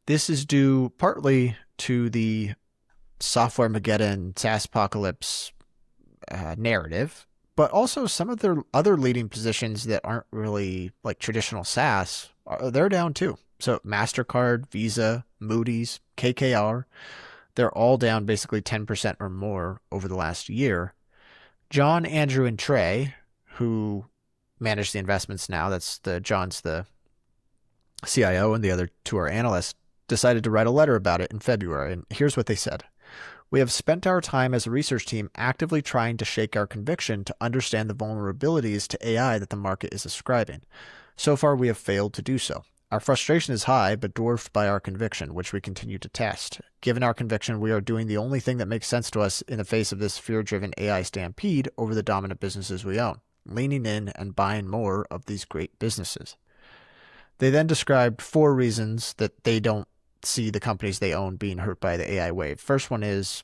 This is due partly to the software Mageddon SaaS apocalypse narrative, but also some of their other leading positions that aren't really like traditional SaaS, they're down too. So MasterCard, Visa, Moody's, KKR, they're all down basically 10% or more over the last year. John, Andrew, and Trey, who manage the investments now, John's the CIO and the other two are analysts, decided to write a letter about it in February. And here's what they said. We have spent our time as a research team actively trying to shake our conviction to understand the vulnerabilities to AI that the market is ascribing. So far, we have failed to do so. Our frustration is high, but dwarfed by our conviction, which we continue to test. Given our conviction, we are doing the only thing that makes sense to us in the face of this fear-driven AI stampede over the dominant businesses we own, leaning in and buying more of these great businesses. They then described 4 reasons that they don't see the companies they own being hurt by the AI wave. First one is,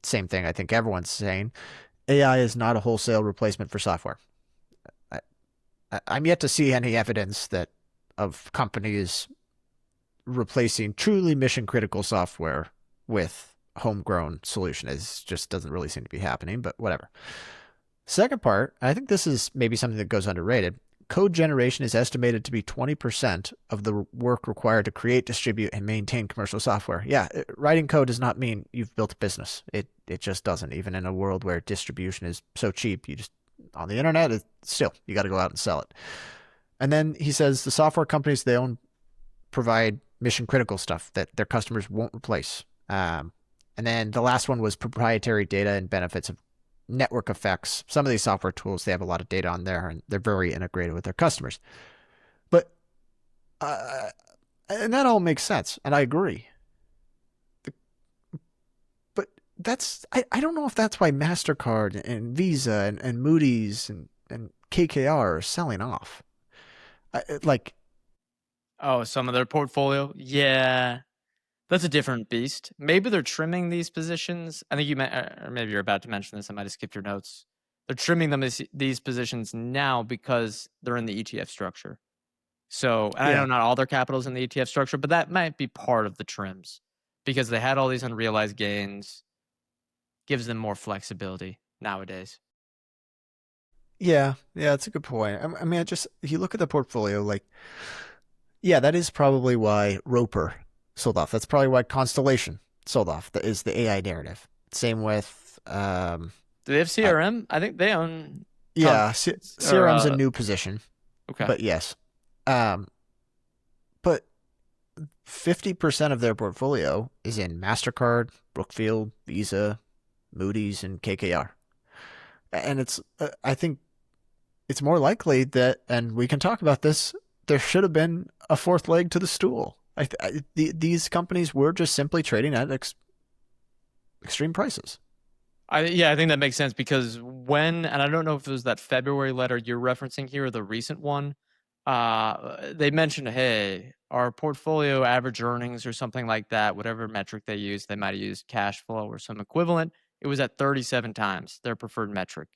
same thing I think everyone's saying, AI is not a wholesale replacement for software. I'm yet to see any evidence of companies replacing truly mission critical software with homegrown solution. It just doesn't really seem to be happening, but whatever. Second part, I think this is maybe something that goes underrated. Code generation is estimated to be 20% of the work required to create, distribute, and maintain commercial software. Yeah, writing code does not mean you've built a business. It just doesn't. Even in a world where distribution is so cheap, you just on the internet, you got to go out and sell it. And then he says the software companies they own provide mission critical stuff that their customers won't replace. And then the last one was proprietary data and benefits of network effects. Some of these software tools, they have a lot of data on there and they're very integrated with their customers. But, and that all makes sense. And I agree. But I don't know if that's why MasterCard and Visa and Moody's and KKR are selling off. Some of their portfolio. Yeah. That's a different beast. Maybe they're trimming these positions. I think or maybe you're about to mention this. I might have skipped your notes. They're trimming these positions now because they're in the ETF structure. So, and I know not all their capital is in the ETF structure, but that might be part of the trims because they had all these unrealized gains. Gives them more flexibility nowadays. Yeah, it's a good point. I mean, if you look at the portfolio, that is probably why Roper sold off. That's probably why Constellation sold off. That is the AI narrative. Same with. Do they have CRM? I think they own. Yeah, CRM's a new position. Okay. But yes. But 50% of their portfolio is in MasterCard, Brookfield, Visa, Moody's, and KKR. And I think it's more likely that, and we can talk about this, there should have been a fourth leg to the stool. These companies were just simply trading at extreme prices. I think that makes sense because and I don't know if it was that February letter you're referencing here or the recent one, they mentioned, hey, our portfolio average earnings or something like that, whatever metric they used, they might have used cash flow or some equivalent. It was at 37 times their preferred metric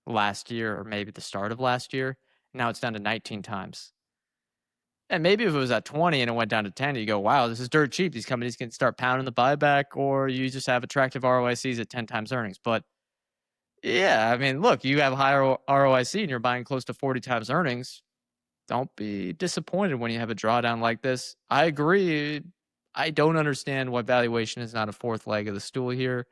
last year or maybe the start of last year. Now it's down to 19 times. And maybe if it was at 20 and it went down to 10, you go, wow, this is dirt cheap. These companies can start pounding the buyback, or you just have attractive ROICs at 10 times earnings. But yeah, I mean, look, you have higher ROIC and you're buying close to 40 times earnings. Don't be disappointed when you have a drawdown like this. I agree. I don't understand why valuation is not a fourth leg of the stool here.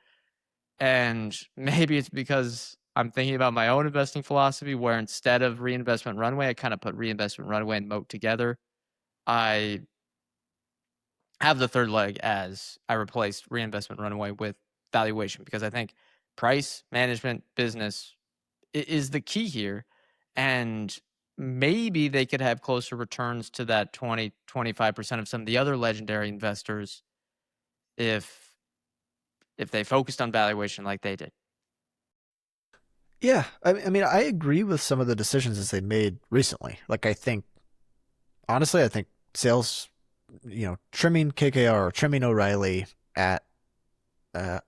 And maybe it's because I'm thinking about my own investing philosophy where instead of reinvestment runway, I kind of put reinvestment runway and moat together. I have the third leg as I replaced reinvestment runway with valuation because I think price management business is the key here. And maybe they could have closer returns to that 20-25% of some of the other legendary investors if they focused on valuation like they did. Yeah, I mean, I agree with some of the decisions that they made recently. Like, honestly, I think sales, trimming KKR or trimming O'Reilly at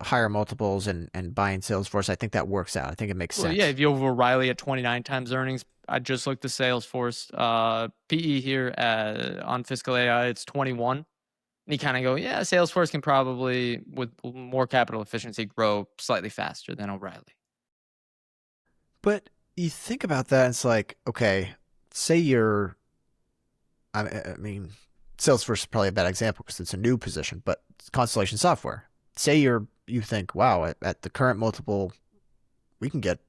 higher multiples and buying Salesforce, I think that works out. I think it makes sense. Yeah, if you have O'Reilly at 29 times earnings, I just looked at Salesforce PE here on Fiscal AI, it's 21. And you kind of go, yeah, Salesforce can probably, with more capital efficiency, grow slightly faster than O'Reilly. But you think about that, it's like, okay, say I mean, Salesforce is probably a bad example because it's a new position, but Constellation Software. Say you think, wow, at the current multiple, we can get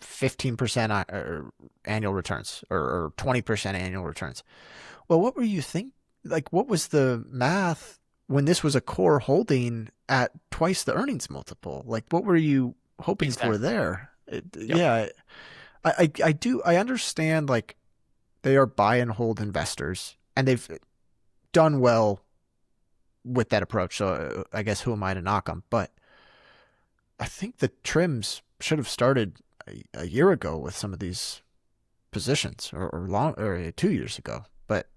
15% annual returns or 20% annual returns. Well, what were you think? Like, what was the math when this was a core holding at twice the earnings multiple? Like, what were you hoping for there? Yep. Yeah, I understand, like, they are buy and hold investors and they've done well with that approach. So I guess who am I to knock them? But I think the trims should have started a year ago with some of these positions or 2 years ago. But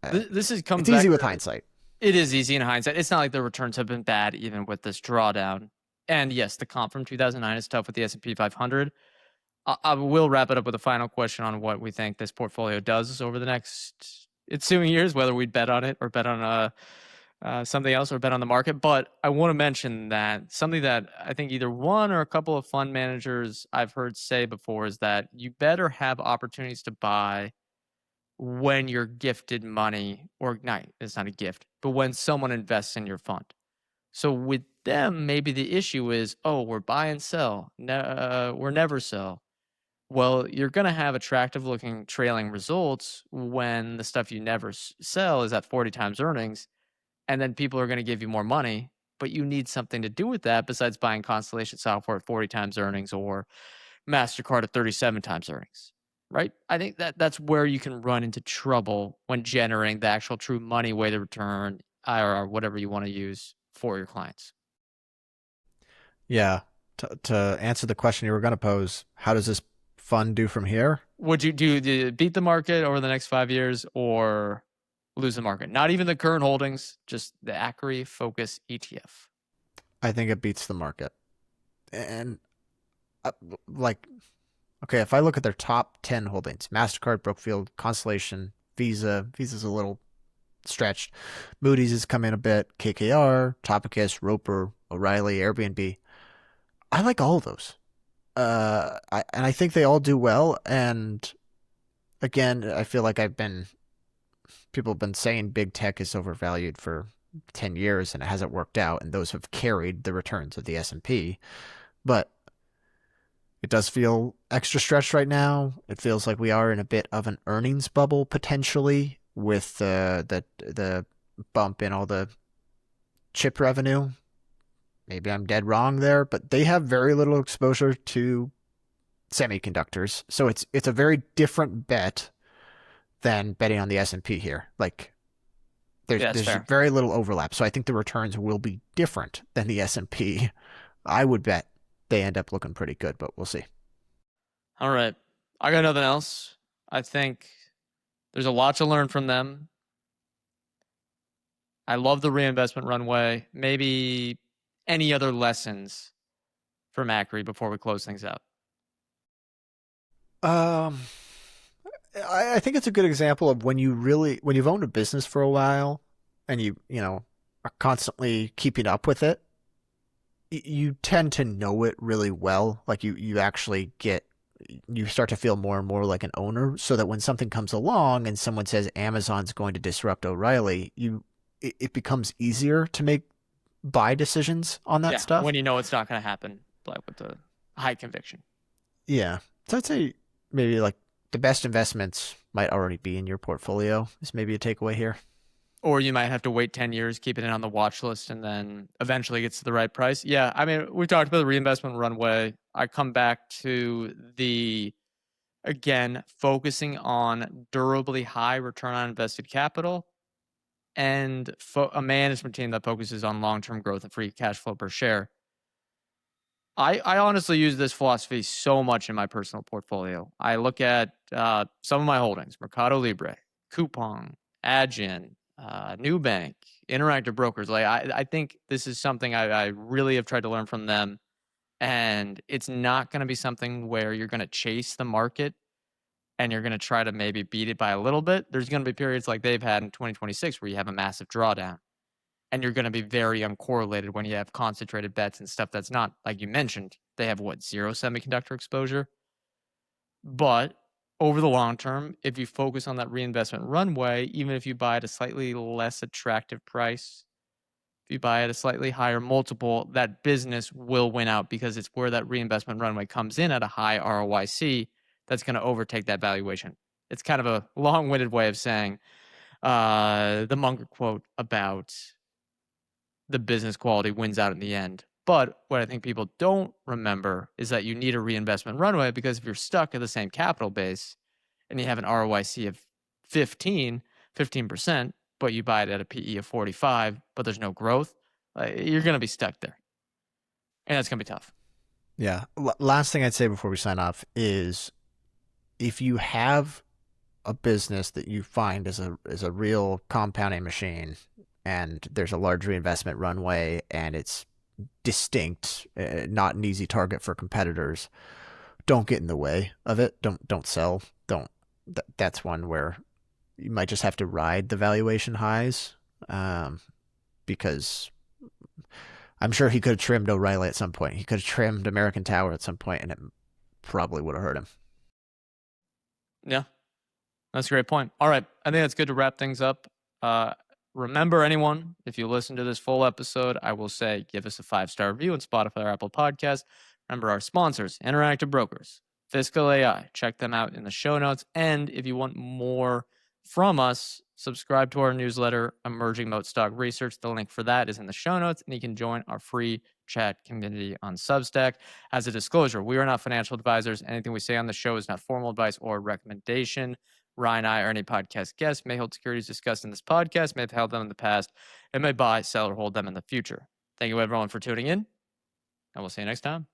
this comes it's easy with hindsight. It is easy in hindsight. It's not like the returns have been bad even with this drawdown. And yes, the comp from 2009 is tough with the S&P 500. I will wrap it up with a final question on what we think this portfolio does over the next ensuing years, whether we bet on it or bet on something else or bet on the market. But I want to mention that something that I think either one or a couple of fund managers I've heard say before is that you better have opportunities to buy when you're gifted money, or not, it's not a gift, but when someone invests in your fund. So with them, maybe the issue is, oh, we're buy and sell. We're never sell. Well, you're going to have attractive looking trailing results when the stuff you never sell is at 40 times earnings. And then people are going to give you more money, but you need something to do with that besides buying Constellation software at 40 times earnings or MasterCard at 37 times earnings, right? I think that's where you can run into trouble when generating the actual true money weighted return, IRR, whatever you want to use for your clients. Yeah. To answer the question you were going to pose, how does this fund do from here? Would you beat the market over the next 5 years or lose the market? Not even the current holdings, just the Akre Focus ETF. I think it beats the market. And okay, if I look at their top 10 holdings, MasterCard, Brookfield, Constellation, Visa's a little stretched. Moody's has come in a bit, KKR, Topicus, Roper, O'Reilly, Airbnb. I like all of those. I think they all do well. And again, I feel like people have been saying big tech is overvalued for 10 years and it hasn't worked out. And those have carried the returns of the S&P. But it does feel extra stretched right now. It feels like we are in a bit of an earnings bubble potentially with the bump in all the chip revenue. Maybe I'm dead wrong there, but they have very little exposure to semiconductors. So it's a very different bet than betting on the S&P here. Like Yeah, that's there's fair. very little overlap. So I think the returns will be different than the S&P. I would bet they end up looking pretty good, but we'll see. All right. I got nothing else. I think there's a lot to learn from them. I love the reinvestment runway. Maybe any other lessons from Akre before we close things out? Um, I think it's a good example of when you've owned a business for a while and you are constantly keeping up with it, you tend to know it really well. Like you actually you start to feel more and more like an owner, so that when something comes along and someone says Amazon's going to disrupt O'Reilly, it becomes easier to make buy decisions on that Yeah, stuff. when you know it's not going to happen, like with the high conviction. Yeah. So I'd say maybe like the best investments might already be in your portfolio is maybe a takeaway here. Or you might have to wait 10 years, keep it in on the watch list, and then eventually gets to the right price. Yeah, I mean, we talked about the reinvestment runway. I come back to again, focusing on durably high return on invested capital and a management team that focuses on long-term growth and free cash flow per share. I honestly use this philosophy so much in my personal portfolio. I look at some of my holdings: Mercado Libre, Coupon, Adyen, Nubank, Interactive Brokers. Like I think this is something I really have tried to learn from them, and it's not going to be something where you're going to chase the market and you're going to try to maybe beat it by a little bit. There's going to be periods like they've had in 2026 where you have a massive drawdown, and you're going to be very uncorrelated when you have concentrated bets and stuff that's not, like you mentioned, they have zero semiconductor exposure. But over the long term, if you focus on that reinvestment runway, even if you buy at a slightly less attractive price, if you buy at a slightly higher multiple, that business will win out because it's where that reinvestment runway comes in at a high ROIC that's going to overtake that valuation. It's kind of a long-winded way of saying the Munger quote about the business quality wins out in the end. But what I think people don't remember is that you need a reinvestment runway, because if you're stuck at the same capital base and you have an ROIC of 15%, but you buy it at a PE of 45, but there's no growth, you're going to be stuck there. And that's going to be tough. Yeah. Last thing I'd say before we sign off is if you have a business that you find is a real compounding machine and there's a large reinvestment runway and it's distinct, not an easy target for competitors, don't get in the way of it. Don't sell. Don't. That's one where you might just have to ride the valuation highs, because I'm sure he could have trimmed O'Reilly at some point. He could have trimmed American Tower at some point, and it probably would have hurt him. Yeah, that's a great point. All right. I think that's good to wrap things up. Remember, anyone, if you listen to this full episode, I will say give us a 5-star review on Spotify or Apple Podcasts. Remember our sponsors, Interactive Brokers, Fiscal AI. Check them out in the show notes. And if you want more from us, subscribe to our newsletter, Emerging Moat Stock Research. The link for that is in the show notes, and you can join our free chat community on Substack. As a disclosure, we are not financial advisors. Anything we say on the show is not formal advice or recommendation. Ryan and I, or any podcast guests, may hold securities discussed in this podcast, may have held them in the past, and may buy, sell, or hold them in the future. Thank you, everyone, for tuning in, and we'll see you next time.